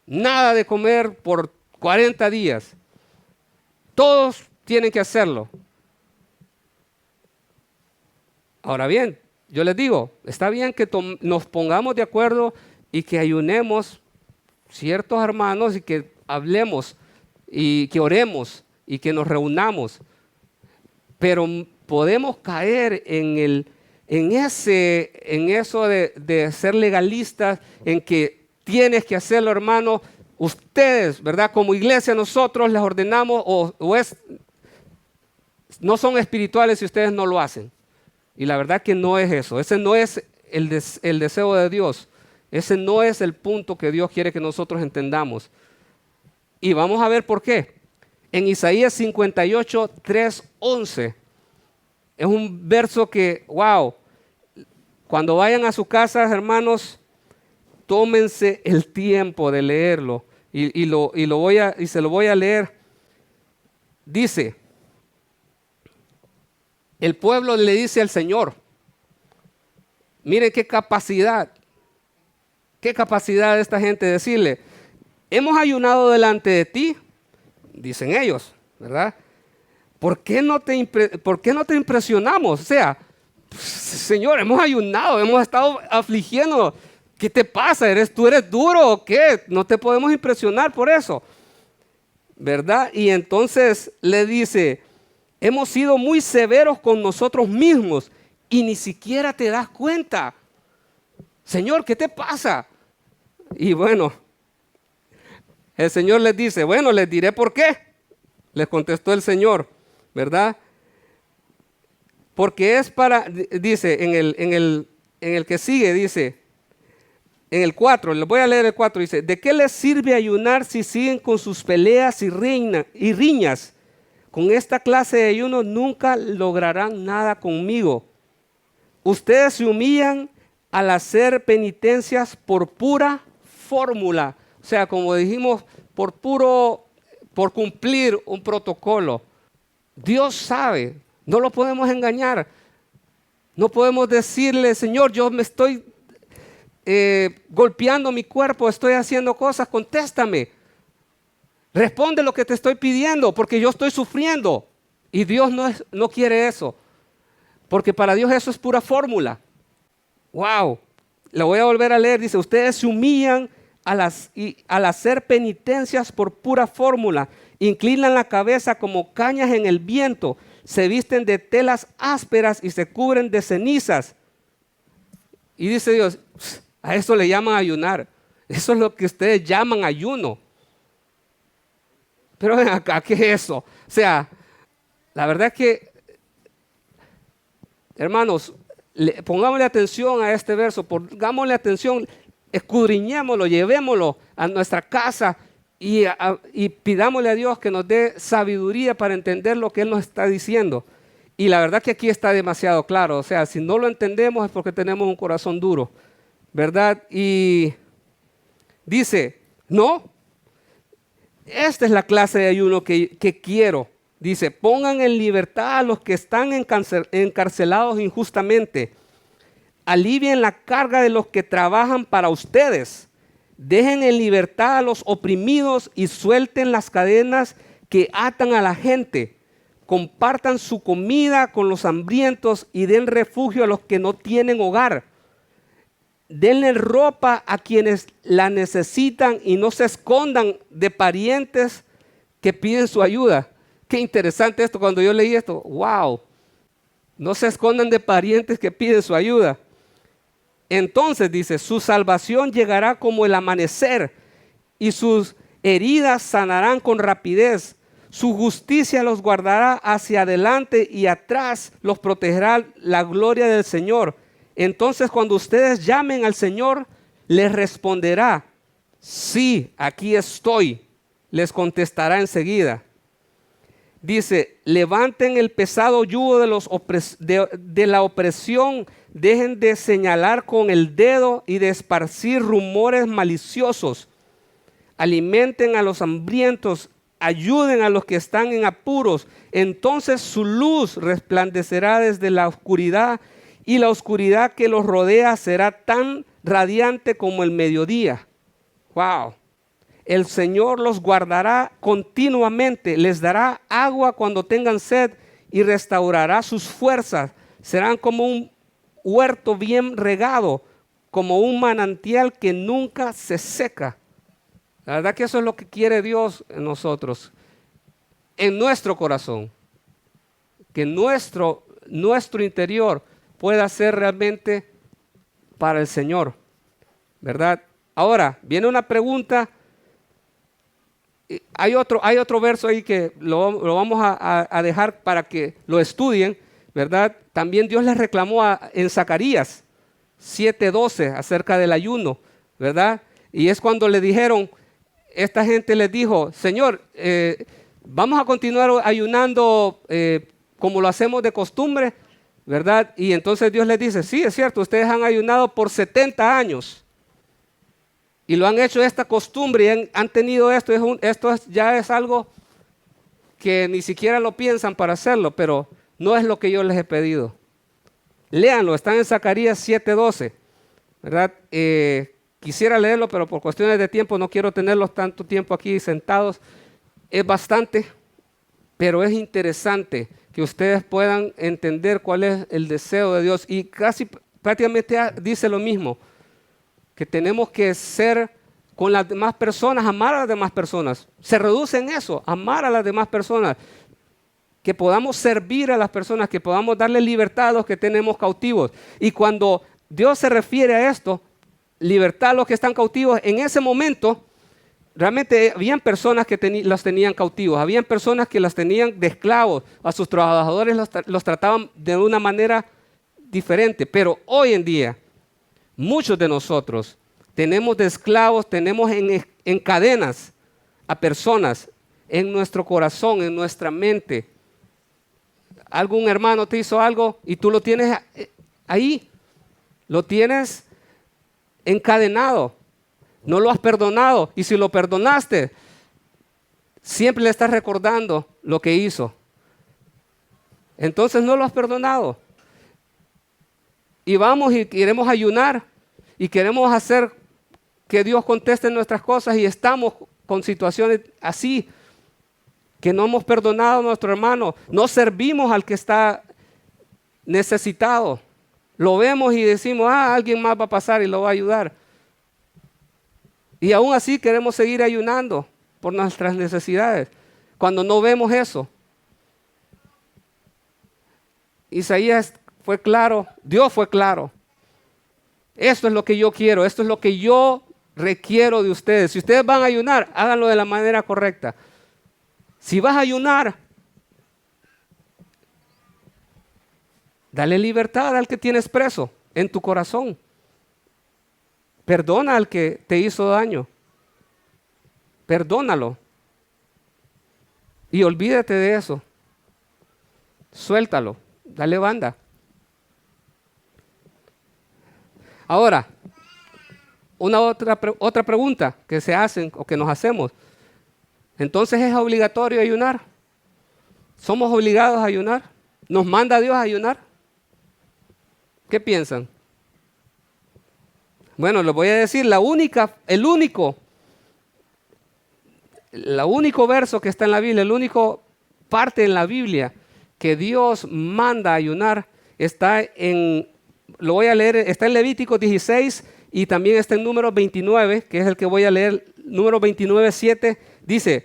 nada de comer por 40 días. Todos tienen que hacerlo. Ahora bien, yo les digo, está bien que nos pongamos de acuerdo y que ayunemos ciertos hermanos y que hablemos y que oremos y que nos reunamos, pero podemos caer en eso de ser legalistas, en que tienes que hacerlo, hermano. Ustedes, ¿verdad? Como iglesia nosotros les ordenamos no son espirituales si ustedes no lo hacen. Y la verdad que no es eso. Ese no es el deseo de Dios. Ese no es el punto que Dios quiere que nosotros entendamos. Y vamos a ver por qué. En Isaías 58, 3, 11. Es un verso que, wow, cuando vayan a sus casas, hermanos, tómense el tiempo de leerlo. Y se lo voy a leer. Dice, el pueblo le dice al Señor, miren qué capacidad de esta gente de decirle, hemos ayunado delante de ti, dicen ellos, ¿verdad? ¿Por qué no te impresionamos? O sea, Señor, hemos ayunado, hemos estado afligiendo. ¿Qué te pasa? ¿Tú eres duro o qué? No te podemos impresionar por eso, ¿verdad? Y entonces le dice, hemos sido muy severos con nosotros mismos y ni siquiera te das cuenta. Señor, ¿qué te pasa? Y bueno, el Señor les dice, bueno, les diré por qué. Les contestó el Señor, ¿verdad? Porque es dice, en el que sigue, dice, en el 4, les voy a leer el 4, dice, ¿de qué les sirve ayunar si siguen con sus peleas y riñas? Con esta clase de ayuno nunca lograrán nada conmigo. Ustedes se humillan al hacer penitencias por pura fórmula. O sea, como dijimos, por cumplir un protocolo. Dios sabe, no lo podemos engañar. No podemos decirle, Señor, yo me estoy golpeando mi cuerpo, estoy haciendo cosas, contéstame. Responde lo que te estoy pidiendo, porque yo estoy sufriendo. Y Dios no quiere eso, porque para Dios eso es pura fórmula. Wow, la voy a volver a leer. Dice, ustedes se humillan al hacer penitencias por pura fórmula, inclinan la cabeza como cañas en el viento, se visten de telas ásperas y se cubren de cenizas. Y dice Dios, a eso le llaman ayunar. Eso es lo que ustedes llaman ayuno. Pero ven acá, ¿qué es eso? O sea, la verdad es que, hermanos, pongámosle atención a este verso, pongámosle atención, escudriñémoslo, llevémoslo a nuestra casa y pidámosle a Dios que nos dé sabiduría para entender lo que Él nos está diciendo. Y la verdad que aquí está demasiado claro. O sea, si no lo entendemos es porque tenemos un corazón duro, ¿verdad? Y dice, no, esta es la clase de ayuno que quiero. Dice, pongan en libertad a los que están encarcelados injustamente. Alivien la carga de los que trabajan para ustedes. Dejen en libertad a los oprimidos y suelten las cadenas que atan a la gente. Compartan su comida con los hambrientos y den refugio a los que no tienen hogar. Denle ropa a quienes la necesitan y no se escondan de parientes que piden su ayuda. Qué interesante esto, cuando yo leí esto, wow. No se escondan de parientes que piden su ayuda. Entonces dice, su salvación llegará como el amanecer y sus heridas sanarán con rapidez. Su justicia los guardará hacia adelante y atrás los protegerá la gloria del Señor. Entonces cuando ustedes llamen al Señor, les responderá, sí, aquí estoy. Les contestará enseguida. Dice, levanten el pesado yugo de la opresión, dejen de señalar con el dedo y de esparcir rumores maliciosos. Alimenten a los hambrientos, ayuden a los que están en apuros. Entonces su luz resplandecerá desde la oscuridad y la oscuridad que los rodea será tan radiante como el mediodía. Wow. El Señor los guardará continuamente, les dará agua cuando tengan sed y restaurará sus fuerzas. Serán como un huerto bien regado, como un manantial que nunca se seca. La verdad que eso es lo que quiere Dios en nosotros, en nuestro corazón. Que nuestro interior pueda ser realmente para el Señor, ¿verdad? Ahora, viene una pregunta. Hay otro verso ahí que lo vamos a dejar para que lo estudien, ¿verdad? También Dios les reclamó en Zacarías 7:12 acerca del ayuno, ¿verdad? Y es cuando le dijeron, esta gente les dijo, Señor, vamos a continuar ayunando como lo hacemos de costumbre, ¿verdad? Y entonces Dios les dice, sí, es cierto, ustedes han ayunado por 70 años. Y lo han hecho esta costumbre y han tenido esto. Ya es algo que ni siquiera lo piensan para hacerlo, pero no es lo que yo les he pedido. Léanlo, están en Zacarías 7:12, ¿verdad? Quisiera leerlo, pero por cuestiones de tiempo no quiero tenerlos tanto tiempo aquí sentados. Es bastante, pero es interesante que ustedes puedan entender cuál es el deseo de Dios. Y casi prácticamente dice lo mismo. Que tenemos que ser con las demás personas, amar a las demás personas. Se reduce en eso, amar a las demás personas. Que podamos servir a las personas, que podamos darle libertad a los que tenemos cautivos. Y cuando Dios se refiere a esto, libertad a los que están cautivos, en ese momento, realmente habían personas que los tenían cautivos, habían personas que los tenían de esclavos, a sus trabajadores los trataban de una manera diferente. Pero hoy en día, muchos de nosotros tenemos de esclavos, tenemos en cadenas a personas en nuestro corazón, en nuestra mente. Algún hermano te hizo algo y tú lo tienes ahí, lo tienes encadenado, no lo has perdonado. Y si lo perdonaste, siempre le estás recordando lo que hizo. Entonces no lo has perdonado. Y vamos y queremos ayunar y queremos hacer que Dios conteste nuestras cosas y estamos con situaciones así, que no hemos perdonado a nuestro hermano, no servimos al que está necesitado. Lo vemos y decimos, alguien más va a pasar y lo va a ayudar. Y aún así queremos seguir ayunando por nuestras necesidades, cuando no vemos eso. Isaías fue claro, Dios fue claro. Esto es lo que yo quiero, esto es lo que yo requiero de ustedes. Si ustedes van a ayunar, háganlo de la manera correcta. Si vas a ayunar, dale libertad al que tienes preso en tu corazón. Perdona al que te hizo daño. Perdónalo. Y olvídate de eso. Suéltalo. Dale banda. Ahora, otra pregunta que se hacen o que nos hacemos. Entonces, ¿es obligatorio ayunar? ¿Somos obligados a ayunar? ¿Nos manda Dios a ayunar? ¿Qué piensan? Bueno, les voy a decir, el único verso que está en la Biblia, el único parte en la Biblia que Dios manda a ayunar está lo voy a leer, está en Levítico 16 y también está en Números 29, que es el que voy a leer, Números 29, 7, dice,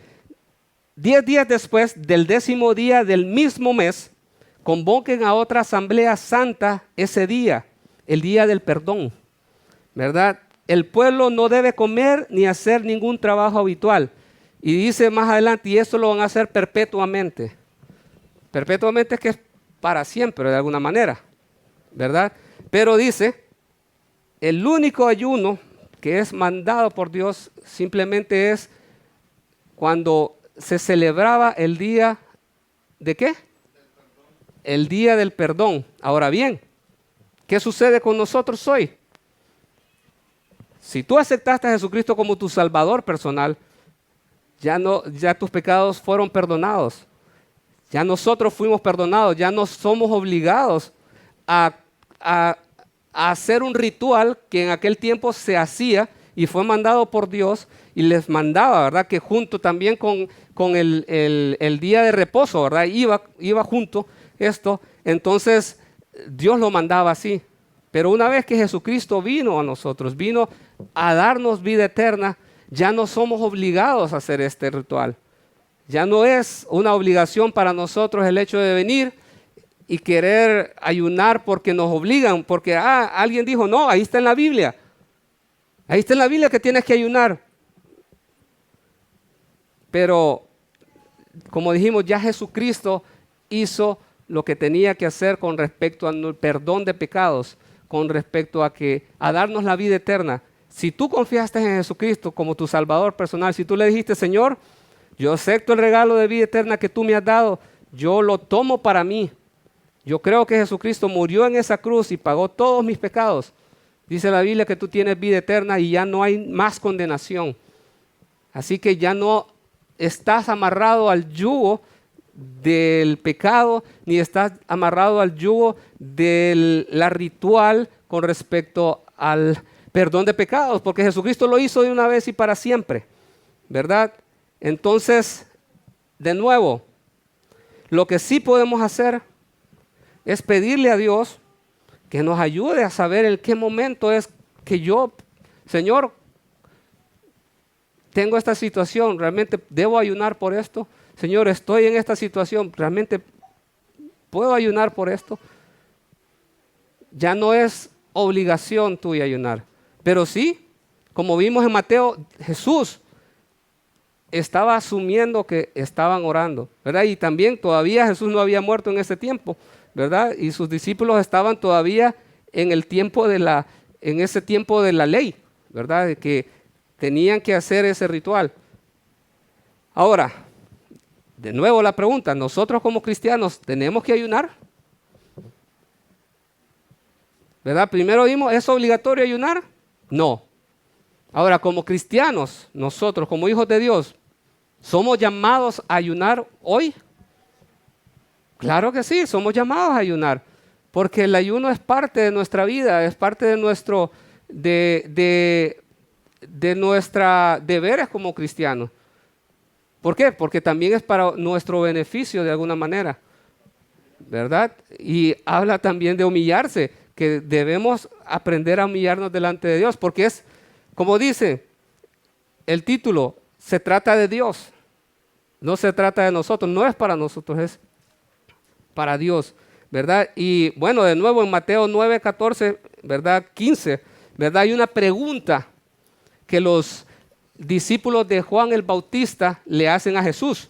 10 días después del 10º día del mismo mes, convoquen a otra asamblea santa ese día, el día del perdón, ¿verdad? El pueblo no debe comer ni hacer ningún trabajo habitual. Y dice más adelante, y esto lo van a hacer perpetuamente. Perpetuamente es que es para siempre de alguna manera, ¿verdad? Pero dice, el único ayuno que es mandado por Dios simplemente es cuando se celebraba el día ¿de qué? El día del perdón. Ahora bien, ¿qué sucede con nosotros hoy? Si tú aceptaste a Jesucristo como tu Salvador personal, ya tus pecados fueron perdonados. Ya nosotros fuimos perdonados, ya no somos obligados a hacer un ritual que en aquel tiempo se hacía y fue mandado por Dios y les mandaba, ¿verdad? Que junto también con el día de reposo, ¿verdad? Iba junto esto, entonces Dios lo mandaba así. Pero una vez que Jesucristo vino a nosotros, vino a darnos vida eterna, ya no somos obligados a hacer este ritual. Ya no es una obligación para nosotros el hecho de venir y querer ayunar porque nos obligan, porque alguien dijo, no, ahí está en la Biblia. Ahí está en la Biblia que tienes que ayunar. Pero, como dijimos, ya Jesucristo hizo lo que tenía que hacer con respecto al perdón de pecados, con respecto a darnos la vida eterna. Si tú confiaste en Jesucristo como tu Salvador personal, si tú le dijiste, Señor, yo acepto el regalo de vida eterna que tú me has dado, yo lo tomo para mí. Yo creo que Jesucristo murió en esa cruz y pagó todos mis pecados. Dice la Biblia que tú tienes vida eterna y ya no hay más condenación. Así que ya no estás amarrado al yugo del pecado, ni estás amarrado al yugo de la ritual con respecto al perdón de pecados, porque Jesucristo lo hizo de una vez y para siempre, ¿verdad? Entonces, de nuevo, lo que sí podemos hacer es pedirle a Dios que nos ayude a saber en qué momento es que yo, Señor, tengo esta situación, realmente debo ayunar por esto. Señor, estoy en esta situación, realmente puedo ayunar por esto. Ya no es obligación tuya ayunar, pero sí, como vimos en Mateo, Jesús estaba asumiendo que estaban orando, ¿verdad? Y también todavía Jesús no había muerto en ese tiempo, ¿verdad? Y sus discípulos estaban todavía en ese tiempo de la ley, ¿verdad? De que tenían que hacer ese ritual. Ahora, de nuevo la pregunta, ¿nosotros como cristianos tenemos que ayunar? ¿Verdad? Primero vimos, ¿es obligatorio ayunar? No. Ahora, como cristianos, nosotros como hijos de Dios, ¿somos llamados a ayunar hoy? Claro que sí, somos llamados a ayunar, porque el ayuno es parte de nuestra vida, es parte de nuestra deberes como cristianos. ¿Por qué? Porque también es para nuestro beneficio de alguna manera, ¿verdad? Y habla también de humillarse, que debemos aprender a humillarnos delante de Dios, porque es, como dice el título, se trata de Dios, no se trata de nosotros, no es para nosotros, es para Dios, ¿verdad? Y bueno, de nuevo en Mateo 9, 14, ¿verdad? 15, ¿verdad? Hay una pregunta que los discípulos de Juan el Bautista le hacen a Jesús.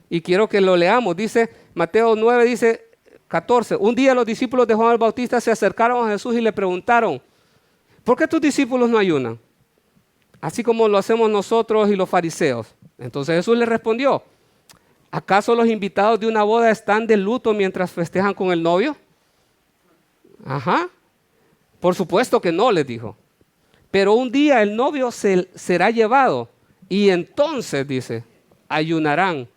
Y quiero que lo leamos. Dice, Mateo 9, dice 14. Un día los discípulos de Juan el Bautista se acercaron a Jesús y le preguntaron, ¿por qué tus discípulos no ayunan? Así como lo hacemos nosotros y los fariseos. Entonces Jesús les respondió, ¿acaso los invitados de una boda están de luto mientras festejan con el novio? Ajá. Por supuesto que no, les dijo. Pero un día el novio será llevado y entonces, dice, ayunarán.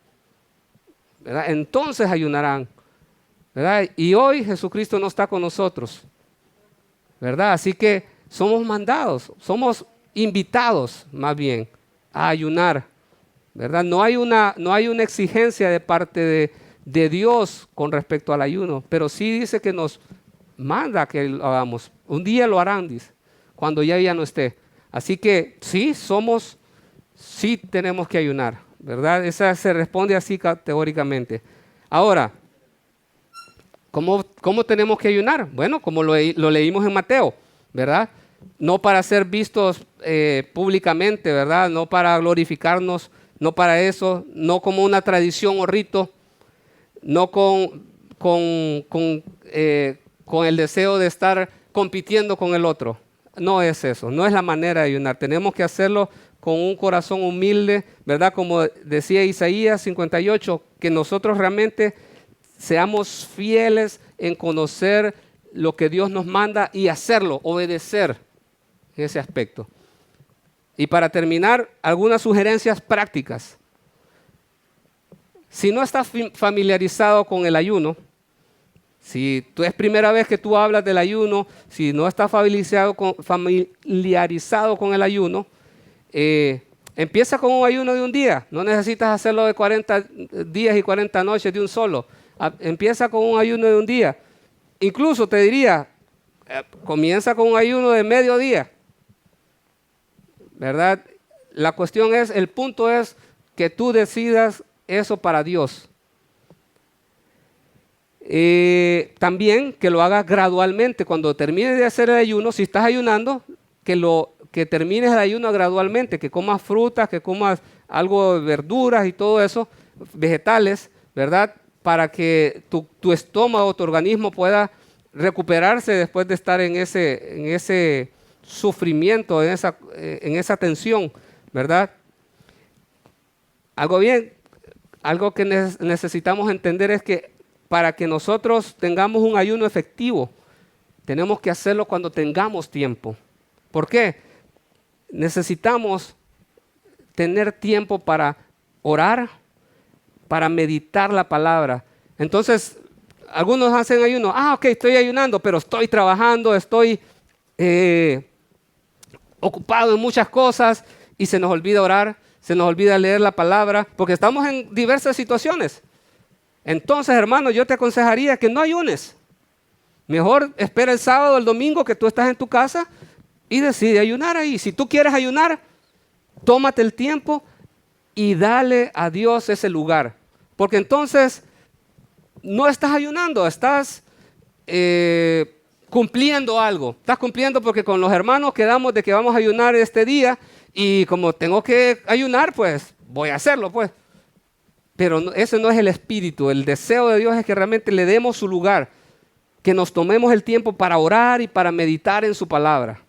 ¿Verdad? Entonces ayunarán. ¿Verdad? Y hoy Jesucristo no está con nosotros. ¿Verdad? Así que somos mandados, somos invitados más bien a ayunar. ¿Verdad? No hay una exigencia de parte de Dios con respecto al ayuno, pero sí dice que nos manda que lo hagamos. Un día lo harán, dice, cuando ya no esté. Así que sí tenemos que ayunar, ¿verdad? Esa se responde así categóricamente. Ahora, ¿cómo tenemos que ayunar? Bueno, como lo leímos en Mateo, ¿verdad? No para ser vistos públicamente, ¿verdad? No para glorificarnos, no para eso, no como una tradición o rito, no con el deseo de estar compitiendo con el otro. No es eso, no es la manera de ayunar. Tenemos que hacerlo con un corazón humilde, ¿verdad? Como decía Isaías 58, que nosotros realmente seamos fieles en conocer lo que Dios nos manda y hacerlo, obedecer en ese aspecto. Y para terminar, algunas sugerencias prácticas. Si no estás familiarizado con el ayuno, si es primera vez que tú hablas del ayuno, si no estás familiarizado con el ayuno, empieza con un ayuno de un día. No necesitas hacerlo de 40 días y 40 noches de un solo. Empieza con un ayuno de un día. Incluso te diría, comienza con un ayuno de medio día. ¿Verdad? El punto es que tú decidas eso para Dios. También que lo hagas gradualmente. Cuando termines de hacer el ayuno, si estás ayunando, que termines el ayuno gradualmente, que comas frutas, que comas algo de verduras y todo eso, vegetales, ¿verdad? Para que tu estómago, tu organismo pueda recuperarse después de estar en ese sufrimiento, en esa tensión, ¿verdad? Algo que necesitamos entender es que para que nosotros tengamos un ayuno efectivo, tenemos que hacerlo cuando tengamos tiempo. ¿Por qué? Necesitamos tener tiempo para orar, para meditar la palabra. Entonces, algunos hacen ayuno. Ok, estoy ayunando, pero estoy trabajando, estoy ocupado en muchas cosas y se nos olvida orar, se nos olvida leer la palabra, porque estamos en diversas situaciones. Entonces, hermano, yo te aconsejaría que no ayunes. Mejor espera el sábado o el domingo que tú estás en tu casa y decide ayunar ahí. Si tú quieres ayunar, tómate el tiempo y dale a Dios ese lugar. Porque entonces no estás ayunando, estás cumpliendo algo. Estás cumpliendo porque con los hermanos quedamos de que vamos a ayunar este día y como tengo que ayunar, pues voy a hacerlo, pues. Pero ese no es el espíritu. El deseo de Dios es que realmente le demos su lugar, que nos tomemos el tiempo para orar y para meditar en su palabra.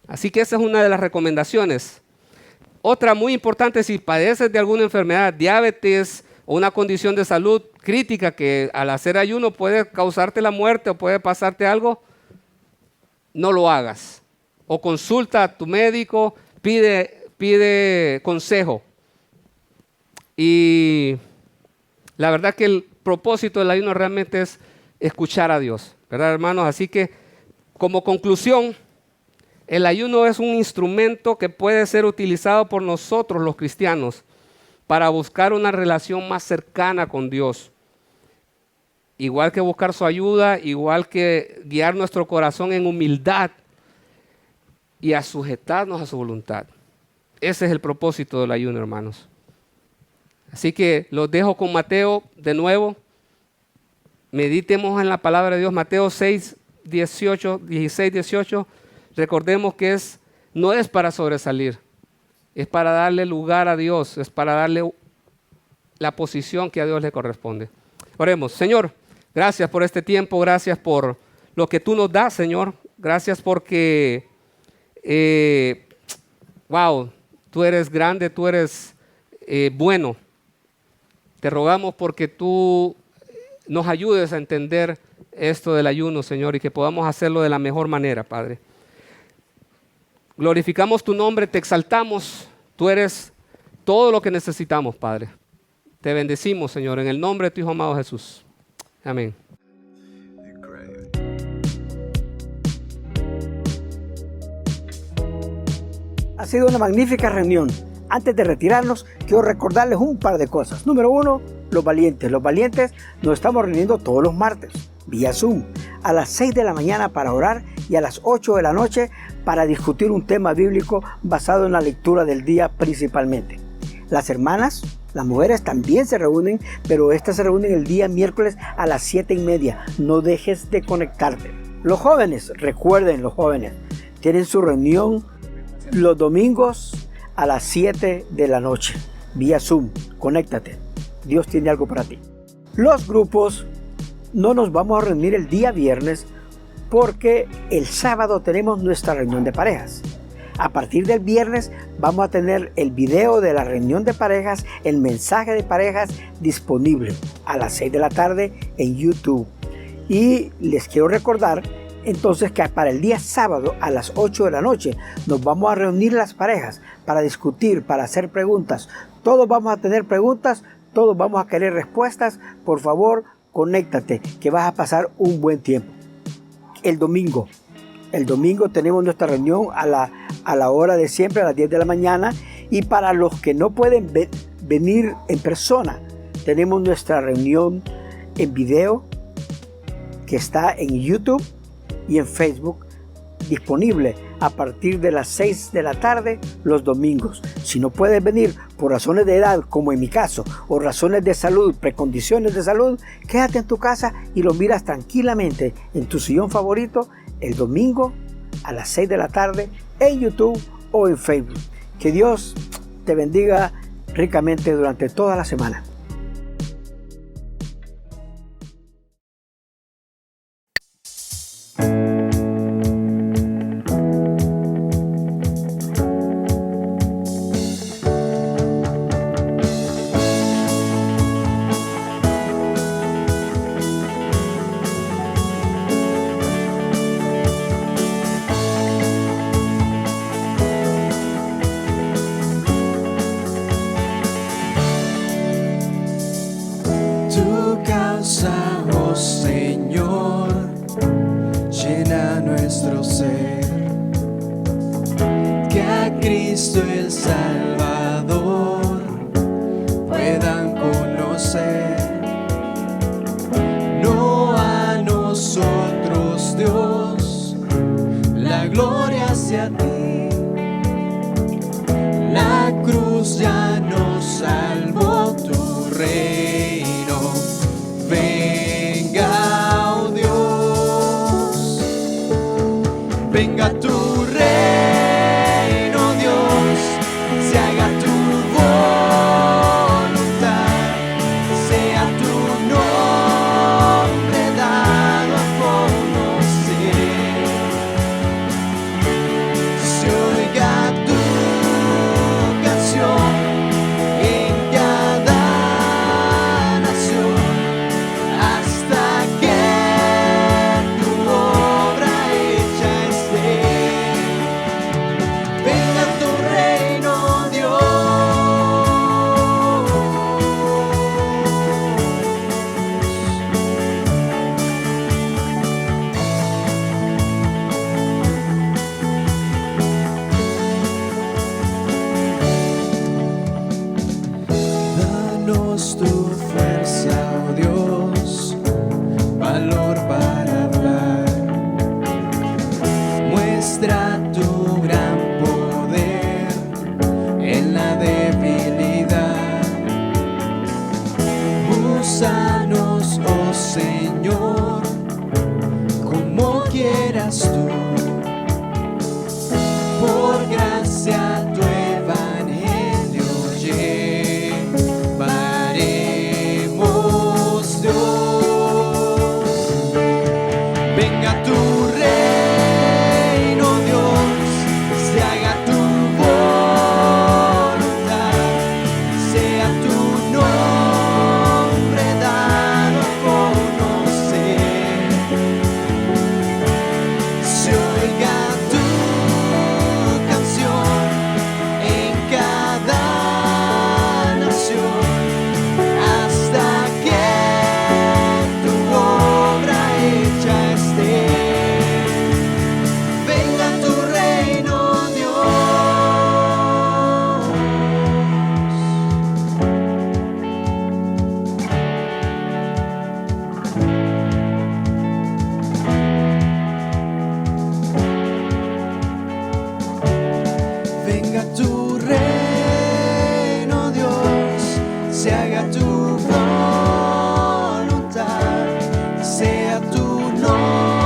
Así que esa es una de las recomendaciones. Otra muy importante, si padeces de alguna enfermedad, diabetes o una condición de salud crítica que al hacer ayuno puede causarte la muerte o puede pasarte algo, no lo hagas. O consulta a tu médico, pide consejo. Y la verdad que propósito del ayuno realmente es escuchar a Dios, ¿verdad, hermanos? Así que, como conclusión, el ayuno es un instrumento que puede ser utilizado por nosotros los cristianos para buscar una relación más cercana con Dios. Igual que buscar su ayuda, igual que guiar nuestro corazón en humildad y a sujetarnos a su voluntad. Ese es el propósito del ayuno, hermanos. Así que los dejo con Mateo de nuevo. Meditemos en la palabra de Dios. Mateo 6, 16, 18. Recordemos que no es para sobresalir. Es para darle lugar a Dios. Es para darle la posición que a Dios le corresponde. Oremos. Señor, gracias por este tiempo. Gracias por lo que tú nos das, Señor. Gracias porque, tú eres grande, tú eres bueno. Te rogamos porque tú nos ayudes a entender esto del ayuno, Señor, y que podamos hacerlo de la mejor manera, Padre. Glorificamos tu nombre, te exaltamos. Tú eres todo lo que necesitamos, Padre. Te bendecimos, Señor, en el nombre de tu Hijo amado Jesús. Amén. Ha sido una magnífica reunión. Antes de retirarnos, quiero recordarles un par de cosas. Número 1, los valientes. Los valientes nos estamos reuniendo todos los martes, vía Zoom, a las 6 de la mañana para orar y a las 8 de la noche para discutir un tema bíblico basado en la lectura del día principalmente. Las hermanas, las mujeres también se reúnen, pero estas se reúnen el día miércoles a las 7:30. No dejes de conectarte. Los jóvenes, recuerden, los jóvenes, tienen su reunión los domingos a las 7 de la noche, vía Zoom. Conéctate. Dios tiene algo para ti. Los grupos, no nos vamos a reunir el día viernes porque el sábado tenemos nuestra reunión de parejas. A partir del viernes vamos a tener el video de la reunión de parejas, el mensaje de parejas disponible a las 6 de la tarde en YouTube. Y les quiero recordar entonces que para el día sábado a las 8 de la noche nos vamos a reunir las parejas para discutir, para hacer preguntas. Todos vamos a tener preguntas, todos vamos a querer respuestas. Por favor, conéctate, que vas a pasar un buen tiempo. El domingo tenemos nuestra reunión a la hora de siempre, a las 10 de la mañana. Y para los que no pueden venir en persona, tenemos nuestra reunión en video que está en YouTube y en Facebook, disponible a partir de las 6 de la tarde los domingos. Si no puedes venir por razones de edad, como en mi caso, o razones de salud, precondiciones de salud, quédate en tu casa y lo miras tranquilamente en tu sillón favorito el domingo a las 6 de la tarde en YouTube o en Facebook. Que Dios te bendiga ricamente durante toda la semana. Tu causa, oh Señor, llena nuestro ser, que a Cristo el Salvador puedan conocer, no a nosotros, Dios, la gloria hacia ti, la cruz ya nos salvó, tu reino. Venga, oh Dios, venga tu reino, Dios, se haga tu voluntad, sea tu nombre dado a conocer, se oiga tu canción en cada nación, hasta que tu obra hecha esté. valor para hablar. Muestra tu gran poder en la debilidad. Úsanos, oh Señor, como quieras tú. Por gracia tu evangelio llevaremos, Dios. Venga tu reino, Dios, se haga tu voluntad, sea tu nombre dado a conocer. Se oiga tu canción en cada nación, hasta que tu obra hecha esté. Venga tu reino, Dios. Venga tu reino, Dios, se haga tu voluntad, sea tu nombre